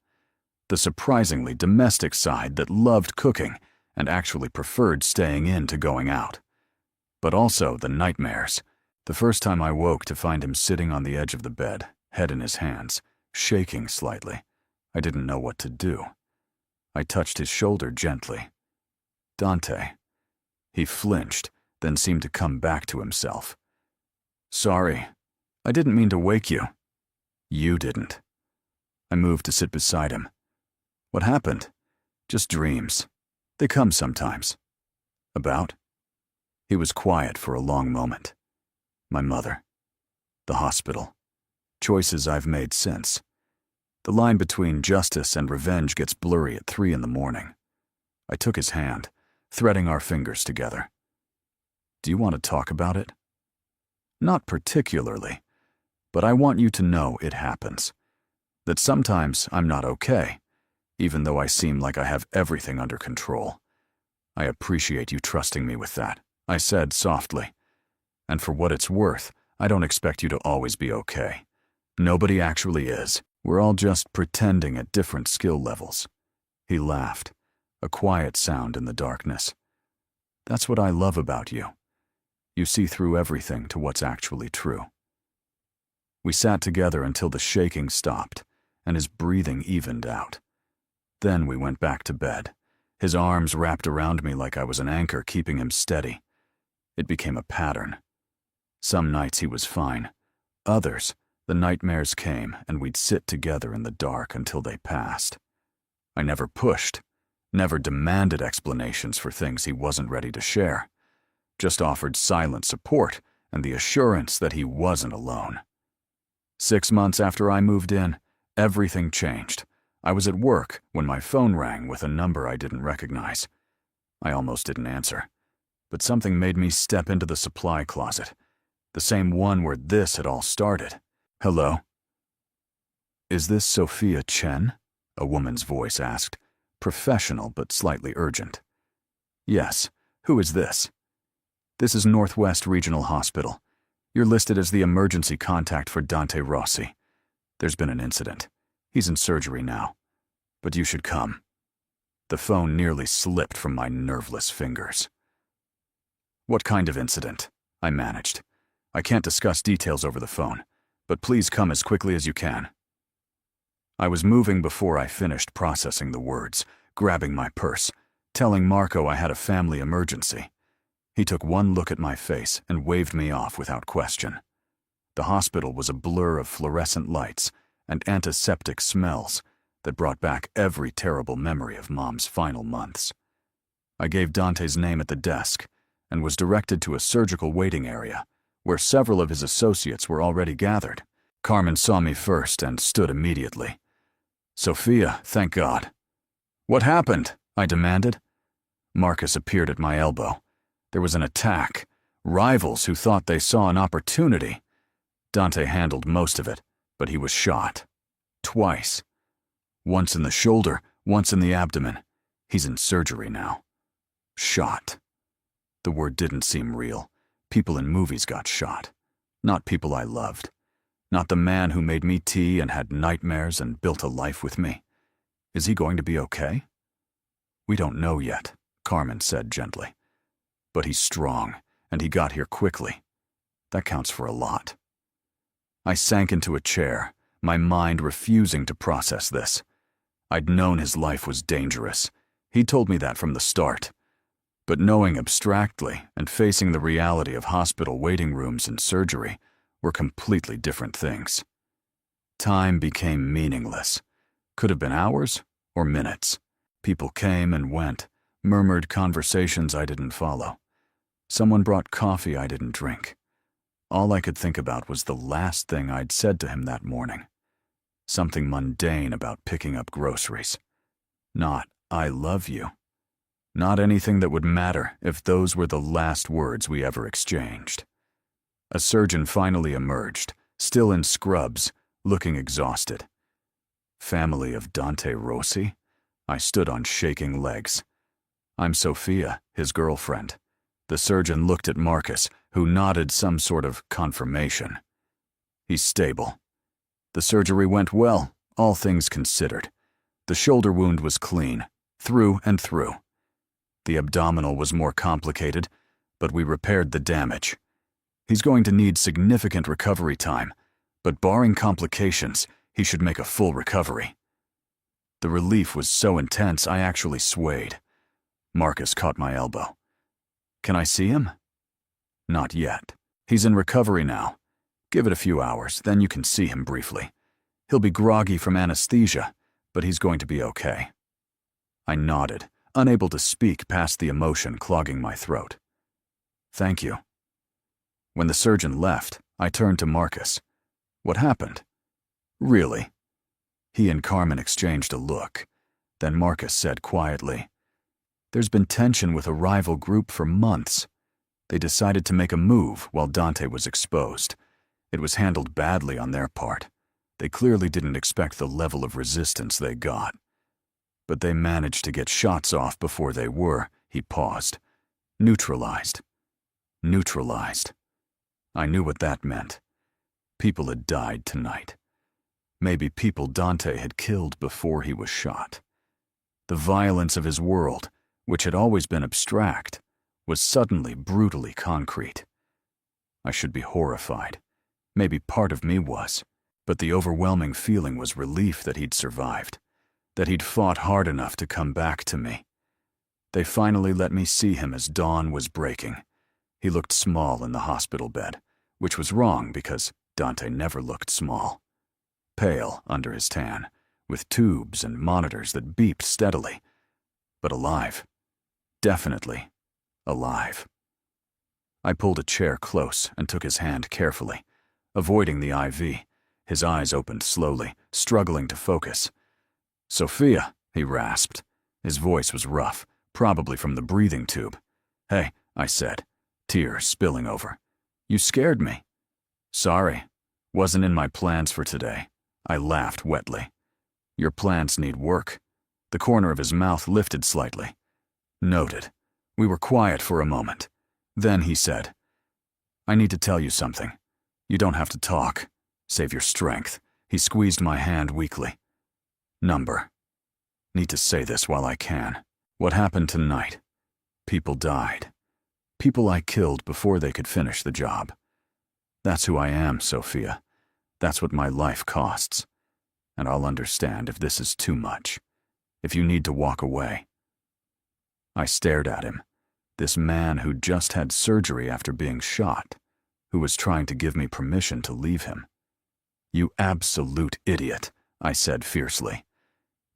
The surprisingly domestic side that loved cooking and actually preferred staying in to going out. But also the nightmares. The first time I woke to find him sitting on the edge of the bed, head in his hands, shaking slightly. I didn't know what to do. I touched his shoulder gently. Dante. He flinched, then seemed to come back to himself. Sorry, I didn't mean to wake you. You didn't. I moved to sit beside him. What happened? Just dreams. They come sometimes. About? He was quiet for a long moment. My mother. The hospital. Choices I've made since. The line between justice and revenge gets blurry at 3 in the morning. I took his hand, threading our fingers together. Do you want to talk about it? Not particularly, but I want you to know it happens. That sometimes I'm not okay, even though I seem like I have everything under control. I appreciate you trusting me with that, I said softly. And for what it's worth, I don't expect you to always be okay. Nobody actually is. We're all just pretending at different skill levels. He laughed, a quiet sound in the darkness. That's what I love about you. You see through everything to what's actually true. We sat together until the shaking stopped and his breathing evened out. Then we went back to bed, his arms wrapped around me like I was an anchor keeping him steady. It became a pattern. Some nights he was fine. Others, the nightmares came and we'd sit together in the dark until they passed. I never pushed, never demanded explanations for things he wasn't ready to share. Just offered silent support and the assurance that he wasn't alone. 6 months after I moved in, everything changed. I was at work when my phone rang with a number I didn't recognize. I almost didn't answer, but something made me step into the supply closet, the same one where this had all started. Hello? Is this Sophia Chen? A woman's voice asked, professional but slightly urgent. Yes. Who is this? This is Northwest Regional Hospital. You're listed as the emergency contact for Dante Rossi. There's been an incident. He's in surgery now. But you should come. The phone nearly slipped from my nerveless fingers. What kind of incident? I managed. I can't discuss details over the phone, but please come as quickly as you can. I was moving before I finished processing the words, grabbing my purse, telling Marco I had a family emergency. He took one look at my face and waved me off without question. The hospital was a blur of fluorescent lights and antiseptic smells that brought back every terrible memory of Mom's final months. I gave Dante's name at the desk and was directed to a surgical waiting area where several of his associates were already gathered. Carmen saw me first and stood immediately. Sophia, thank God. What happened? I demanded. Marcus appeared at my elbow. There was an attack. Rivals who thought they saw an opportunity. Dante handled most of it, but he was shot. Twice. Once in the shoulder, once in the abdomen. He's in surgery now. Shot. The word didn't seem real. People in movies got shot. Not people I loved. Not the man who made me tea and had nightmares and built a life with me. Is he going to be okay? We don't know yet, Carmen said gently. But he's strong, and he got here quickly. That counts for a lot. I sank into a chair, my mind refusing to process this. I'd known his life was dangerous. He told me that from the start. But knowing abstractly and facing the reality of hospital waiting rooms and surgery were completely different things. Time became meaningless. Could have been hours or minutes. People came and went, murmured conversations I didn't follow. Someone brought coffee I didn't drink. All I could think about was the last thing I'd said to him that morning. Something mundane about picking up groceries. Not, "I love you." Not anything that would matter if those were the last words we ever exchanged. A surgeon finally emerged, still in scrubs, looking exhausted. Family of Dante Rossi? I stood on shaking legs. I'm Sophia, his girlfriend. The surgeon looked at Marcus, who nodded some sort of confirmation. He's stable. The surgery went well, all things considered. The shoulder wound was clean, through and through. The abdominal was more complicated, but we repaired the damage. He's going to need significant recovery time, but barring complications, he should make a full recovery. The relief was so intense I actually swayed. Marcus caught my elbow. Can I see him? Not yet. He's in recovery now. Give it a few hours, then you can see him briefly. He'll be groggy from anesthesia, but he's going to be okay. I nodded, unable to speak past the emotion clogging my throat. Thank you. When the surgeon left, I turned to Marcus. What happened? Really? He and Carmen exchanged a look. Then Marcus said quietly, There's been tension with a rival group for months. They decided to make a move while Dante was exposed. It was handled badly on their part. They clearly didn't expect the level of resistance they got. But they managed to get shots off before they were, he paused, neutralized. Neutralized. I knew what that meant. People had died tonight. Maybe people Dante had killed before he was shot. The violence of his world, which had always been abstract, was suddenly brutally concrete. I should be horrified. Maybe part of me was, but the overwhelming feeling was relief that he'd survived, that he'd fought hard enough to come back to me. They finally let me see him as dawn was breaking. He looked small in the hospital bed, which was wrong because Dante never looked small. Pale under his tan, with tubes and monitors that beeped steadily, but alive. Definitely alive. I pulled a chair close and took his hand carefully, avoiding the IV. His eyes opened slowly, struggling to focus. Sophia, he rasped. His voice was rough, probably from the breathing tube. Hey, I said, tears spilling over. You scared me. Sorry. Wasn't in my plans for today. I laughed wetly. Your plans need work. The corner of his mouth lifted slightly. Noted. We were quiet for a moment. Then he said, I need to tell you something. You don't have to talk. Save your strength. He squeezed my hand weakly. Number. Need to say this while I can. What happened tonight? People died. People I killed before they could finish the job. That's who I am, Sophia. That's what my life costs. And I'll understand if this is too much. If you need to walk away. I stared at him. This man who'd just had surgery after being shot, who was trying to give me permission to leave him. You absolute idiot, I said fiercely.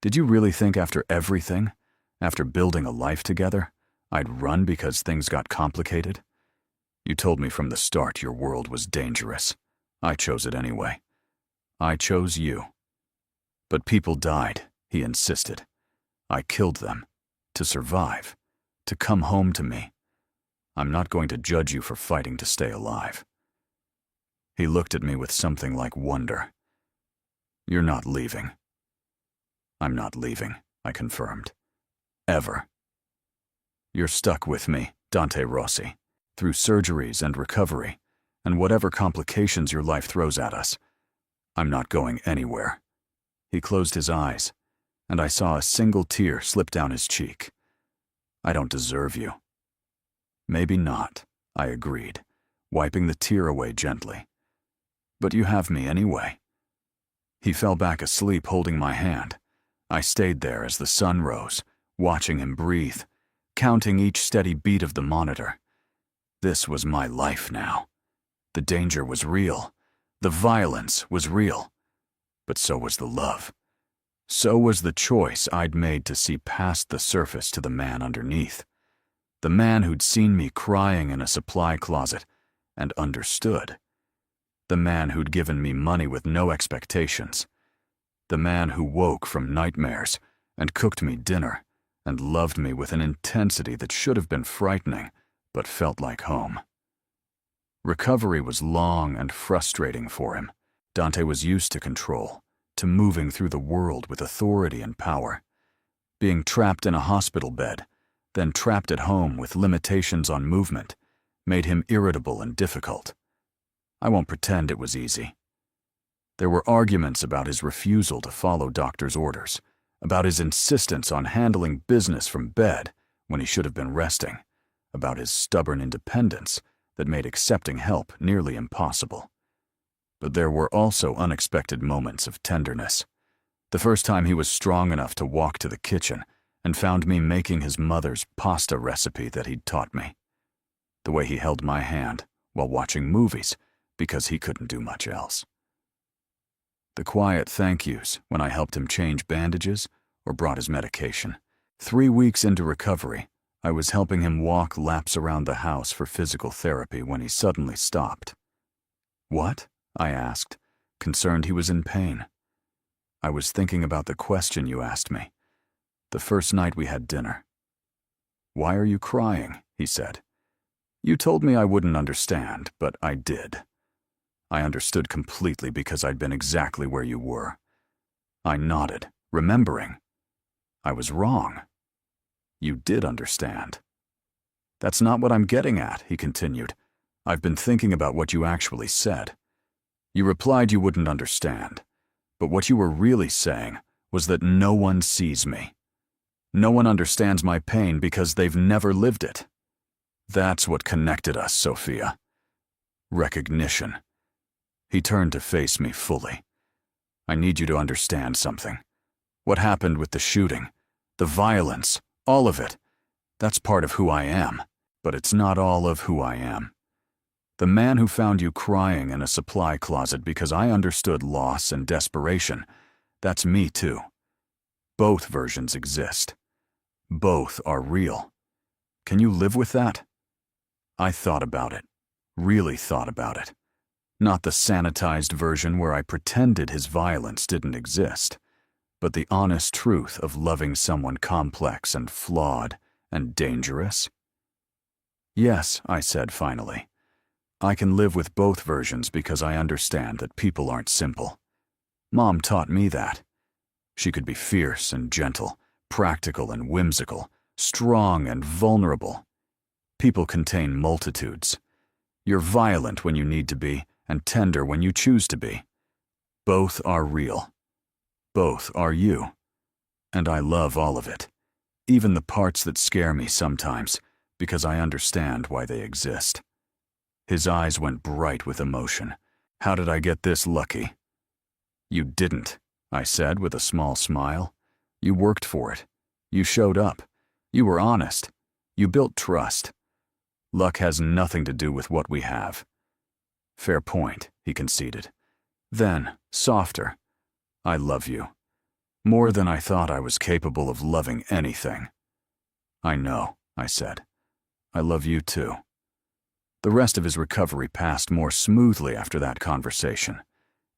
Did you really think after everything, after building a life together, I'd run because things got complicated? You told me from the start your world was dangerous. I chose it anyway. I chose you. But people died, he insisted. I killed them. To survive. To come home to me. I'm not going to judge you for fighting to stay alive. He looked at me with something like wonder. You're not leaving. I'm not leaving, I confirmed. Ever. You're stuck with me, Dante Rossi, through surgeries and recovery, and whatever complications your life throws at us. I'm not going anywhere. He closed his eyes, and I saw a single tear slip down his cheek. I don't deserve you. Maybe not, I agreed, wiping the tear away gently. But you have me anyway. He fell back asleep holding my hand. I stayed there as the sun rose, watching him breathe, counting each steady beat of the monitor. This was my life now. The danger was real. The violence was real. But so was the love. So was the choice I'd made to see past the surface to the man underneath. The man who'd seen me crying in a supply closet and understood. The man who'd given me money with no expectations. The man who woke from nightmares and cooked me dinner and loved me with an intensity that should have been frightening but felt like home. Recovery was long and frustrating for him. Dante was used to control, to moving through the world with authority and power. Being trapped in a hospital bed, then trapped at home with limitations on movement, made him irritable and difficult. I won't pretend it was easy. There were arguments about his refusal to follow doctor's orders, about his insistence on handling business from bed when he should have been resting, about his stubborn independence that made accepting help nearly impossible. But there were also unexpected moments of tenderness. The first time he was strong enough to walk to the kitchen and found me making his mother's pasta recipe that he'd taught me. The way he held my hand while watching movies because he couldn't do much else. The quiet thank yous when I helped him change bandages or brought his medication. 3 weeks into recovery, I was helping him walk laps around the house for physical therapy when he suddenly stopped. What? I asked, concerned he was in pain. I was thinking about the question you asked me, the first night we had dinner. Why are you crying? He said. You told me I wouldn't understand, but I did. I understood completely because I'd been exactly where you were. I nodded, remembering. I was wrong. You did understand. That's not what I'm getting at, he continued. I've been thinking about what you actually said. You replied you wouldn't understand, but what you were really saying was that no one sees me. No one understands my pain because they've never lived it. That's what connected us, Sophia. Recognition. He turned to face me fully. I need you to understand something. What happened with the shooting, the violence, all of it, that's part of who I am, but it's not all of who I am. The man who found you crying in a supply closet because I understood loss and desperation, that's me too. Both versions exist. Both are real. Can you live with that? I thought about it, really thought about it. Not the sanitized version where I pretended his violence didn't exist, but the honest truth of loving someone complex and flawed and dangerous. Yes, I said finally. I can live with both versions because I understand that people aren't simple. Mom taught me that. She could be fierce and gentle, practical and whimsical, strong and vulnerable. People contain multitudes. You're violent when you need to be, and tender when you choose to be. Both are real. Both are you. And I love all of it, even the parts that scare me sometimes, because I understand why they exist. His eyes went bright with emotion. How did I get this lucky? You didn't, I said with a small smile. You worked for it. You showed up. You were honest. You built trust. Luck has nothing to do with what we have. Fair point, he conceded. Then, softer, I love you. More than I thought I was capable of loving anything. I know, I said. I love you too. The rest of his recovery passed more smoothly after that conversation.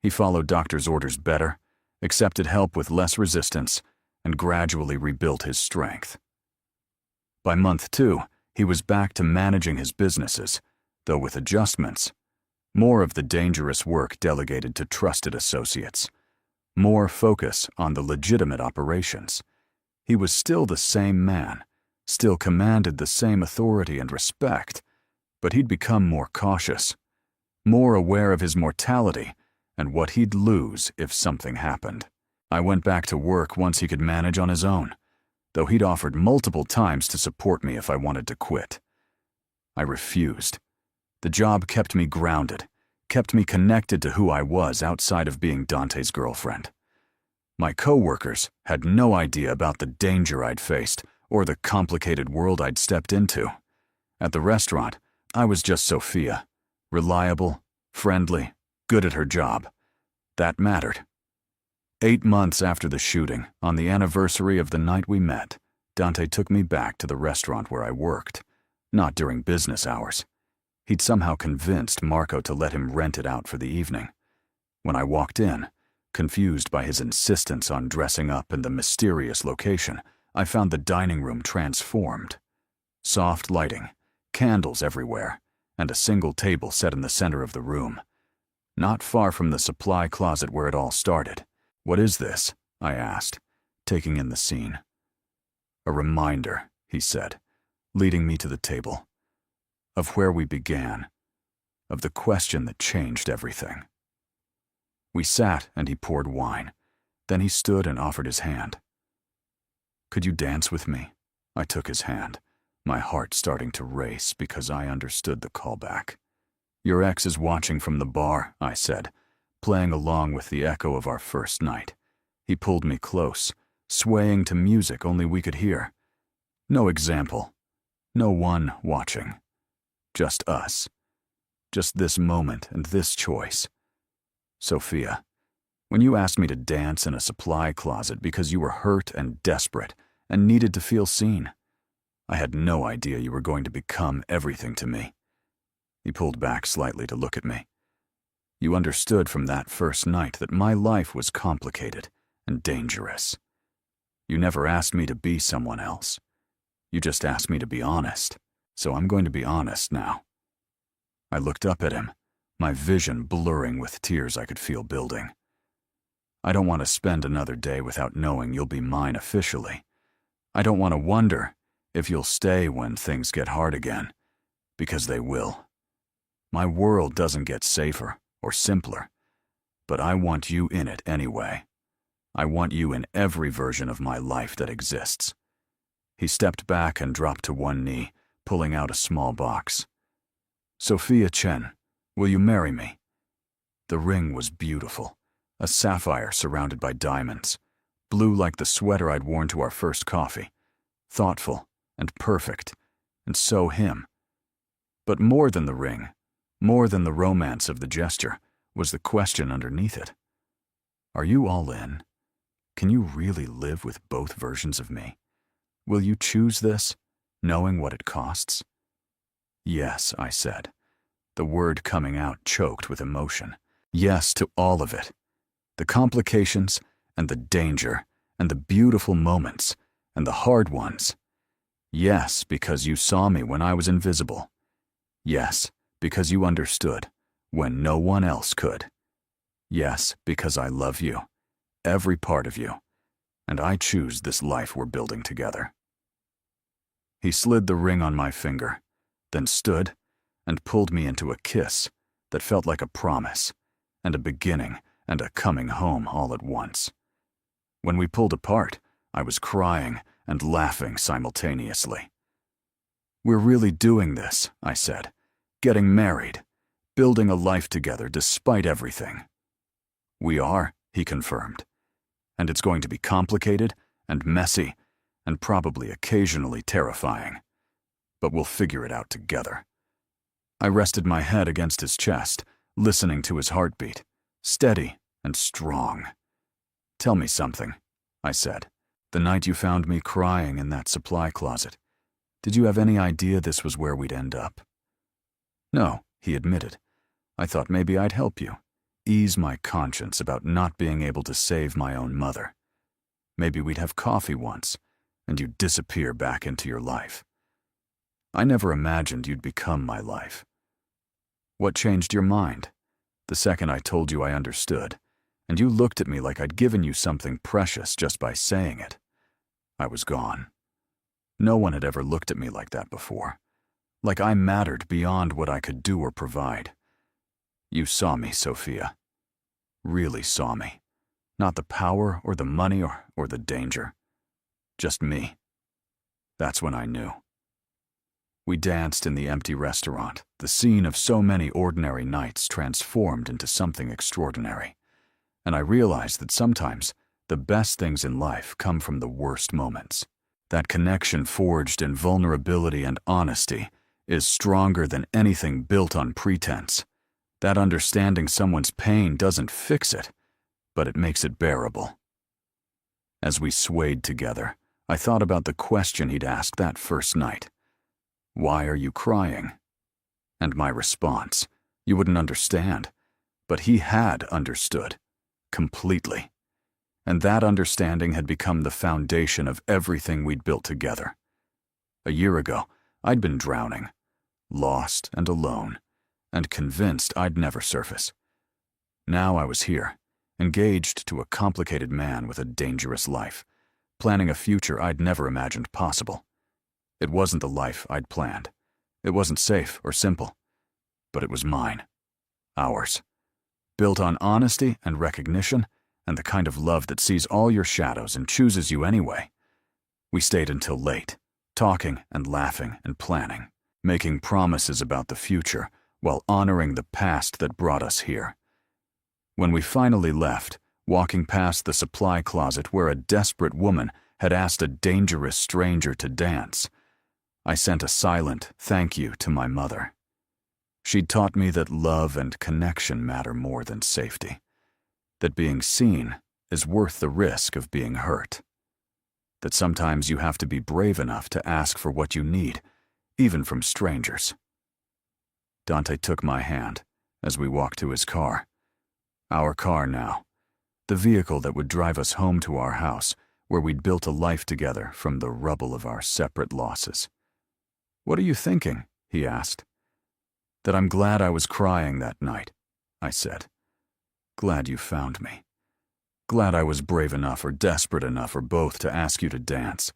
He followed doctor's orders better, accepted help with less resistance, and gradually rebuilt his strength. By month 2, he was back to managing his businesses, though with adjustments. More of the dangerous work delegated to trusted associates. more focus on the legitimate operations. He was still the same man, still commanded the same authority and respect, but he'd become more cautious, more aware of his mortality and what he'd lose if something happened. I went back to work once he could manage on his own, though he'd offered multiple times to support me if I wanted to quit. I refused. The job kept me grounded, kept me connected to who I was outside of being Dante's girlfriend. My co-workers had no idea about the danger I'd faced or the complicated world I'd stepped into. At the restaurant, I was just Sophia, reliable, friendly, good at her job. That mattered. 8 months after the shooting, on the anniversary of the night we met, Dante took me back to the restaurant where I worked, not during business hours. He'd somehow convinced Marco to let him rent it out for the evening. When I walked in, confused by his insistence on dressing up in the mysterious location, I found the dining room transformed. Soft lighting, candles everywhere, and a single table set in the center of the room. Not far from the supply closet where it all started. "What is this?" I asked, taking in the scene. "A reminder," he said, leading me to the table, "of where we began, of the question that changed everything." We sat and he poured wine. Then he stood and offered his hand. "Could you dance with me?" I took his hand, my heart starting to race because I understood the callback. "Your ex is watching from the bar," I said, playing along with the echo of our first night. He pulled me close, swaying to music only we could hear. No example, no one watching. Just us. Just this moment and this choice. "Sophia, when you asked me to dance in a supply closet because you were hurt and desperate and needed to feel seen, I had no idea you were going to become everything to me." He pulled back slightly to look at me. "You understood from that first night that my life was complicated and dangerous. You never asked me to be someone else. You just asked me to be honest, so I'm going to be honest now." I looked up at him, my vision blurring with tears I could feel building. "I don't want to spend another day without knowing you'll be mine officially. I don't want to wonder if you'll stay when things get hard again, because they will. My world doesn't get safer or simpler, but I want you in it anyway. I want you in every version of my life that exists." He stepped back and dropped to one knee, pulling out a small box. "Sophia Chen, will you marry me?" The ring was beautiful, a sapphire surrounded by diamonds, blue like the sweater I'd worn to our first coffee, thoughtful and perfect, and so him. But more than the ring, more than the romance of the gesture, was the question underneath it. Are you all in? Can you really live with both versions of me? Will you choose this, knowing what it costs? "Yes," I said, the word coming out choked with emotion. Yes to all of it. The complications and the danger and the beautiful moments and the hard ones. Yes, because you saw me when I was invisible. Yes, because you understood when no one else could. Yes, because I love you, every part of you, and I choose this life we're building together." He slid the ring on my finger, then stood and pulled me into a kiss that felt like a promise, and a beginning and a coming home all at once. When we pulled apart, I was crying and laughing simultaneously. "We're really doing this," I said. "Getting married, building a life together despite everything." "We are," he confirmed. "And it's going to be complicated and messy and probably occasionally terrifying. But we'll figure it out together." I rested my head against his chest, listening to his heartbeat, steady and strong. "Tell me something," I said. "The night you found me crying in that supply closet, did you have any idea this was where we'd end up?" "No," he admitted. "I thought maybe I'd help you, ease my conscience about not being able to save my own mother. Maybe we'd have coffee once, and you'd disappear back into your life. I never imagined you'd become my life. What changed your mind? The second I told you I understood, and you looked at me like I'd given you something precious just by saying it. I was gone. No one had ever looked at me like that before, like I mattered beyond what I could do or provide. You saw me, Sophia. Really saw me. Not the power or the money or the danger. Just me. That's when I knew. We danced in the empty restaurant, the scene of so many ordinary nights transformed into something extraordinary. And I realized that sometimes the best things in life come from the worst moments. That connection forged in vulnerability and honesty is stronger than anything built on pretense. That understanding someone's pain doesn't fix it, but it makes it bearable. As we swayed together, I thought about the question he'd asked that first night. Why are you crying? And my response, you wouldn't understand, but he had understood, completely. And that understanding had become the foundation of everything we'd built together. A year ago, I'd been drowning, lost and alone, and convinced I'd never surface. Now I was here, engaged to a complicated man with a dangerous life, planning a future I'd never imagined possible. It wasn't the life I'd planned. It wasn't safe or simple, but it was mine, ours, built on honesty and recognition and the kind of love that sees all your shadows and chooses you anyway. We stayed until late, talking and laughing and planning, making promises about the future while honoring the past that brought us here. When we finally left, walking past the supply closet where a desperate woman had asked a dangerous stranger to dance, I sent a silent thank you to my mother. She'd taught me that love and connection matter more than safety, that being seen is worth the risk of being hurt, that sometimes you have to be brave enough to ask for what you need, even from strangers. Dante took my hand as we walked to his car. Our car now, the vehicle that would drive us home to our house, where we'd built a life together from the rubble of our separate losses. "What are you thinking?" he asked. "That I'm glad I was crying that night," I said. "Glad you found me. Glad I was brave enough or desperate enough or both to ask you to dance.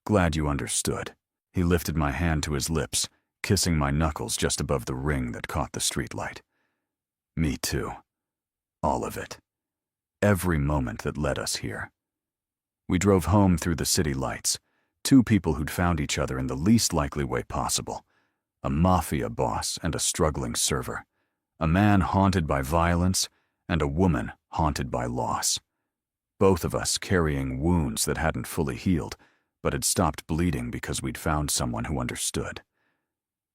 Glad you understood." He lifted my hand to his lips, kissing my knuckles just above the ring that caught the streetlight. Me too. All of it. Every moment that led us here. We drove home through the city lights, two people who'd found each other in the least likely way possible. A mafia boss and a struggling server. A man haunted by violence and a woman haunted by loss. Both of us carrying wounds that hadn't fully healed, but had stopped bleeding because we'd found someone who understood.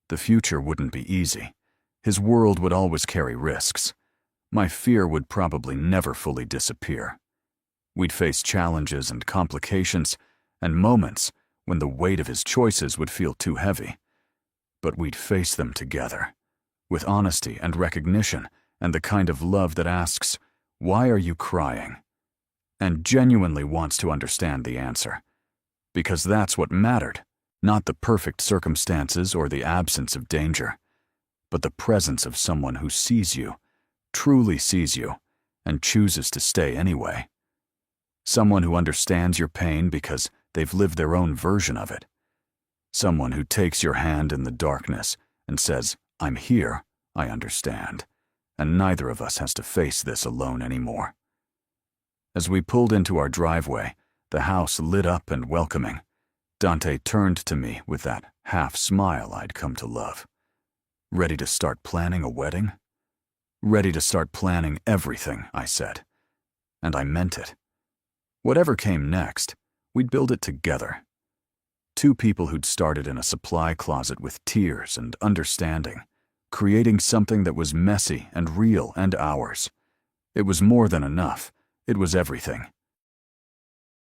The future wouldn't be easy. His world would always carry risks. My fear would probably never fully disappear. We'd face challenges and complications and moments when the weight of his choices would feel too heavy. But we'd face them together, with honesty and recognition and the kind of love that asks, "Why are you crying?" and genuinely wants to understand the answer. Because that's what mattered, not the perfect circumstances or the absence of danger, but the presence of someone who sees you, truly sees you, and chooses to stay anyway. Someone who understands your pain because they've lived their own version of it. Someone who takes your hand in the darkness and says, "I'm here, I understand," and neither of us has to face this alone anymore. As we pulled into our driveway, the house lit up and welcoming. Dante turned to me with that half-smile I'd come to love. "Ready to start planning a wedding?" "Ready to start planning everything," I said. And I meant it. Whatever came next, we'd build it together. Two people who'd started in a supply closet with tears and understanding, creating something that was messy and real and ours. It was more than enough. It was everything.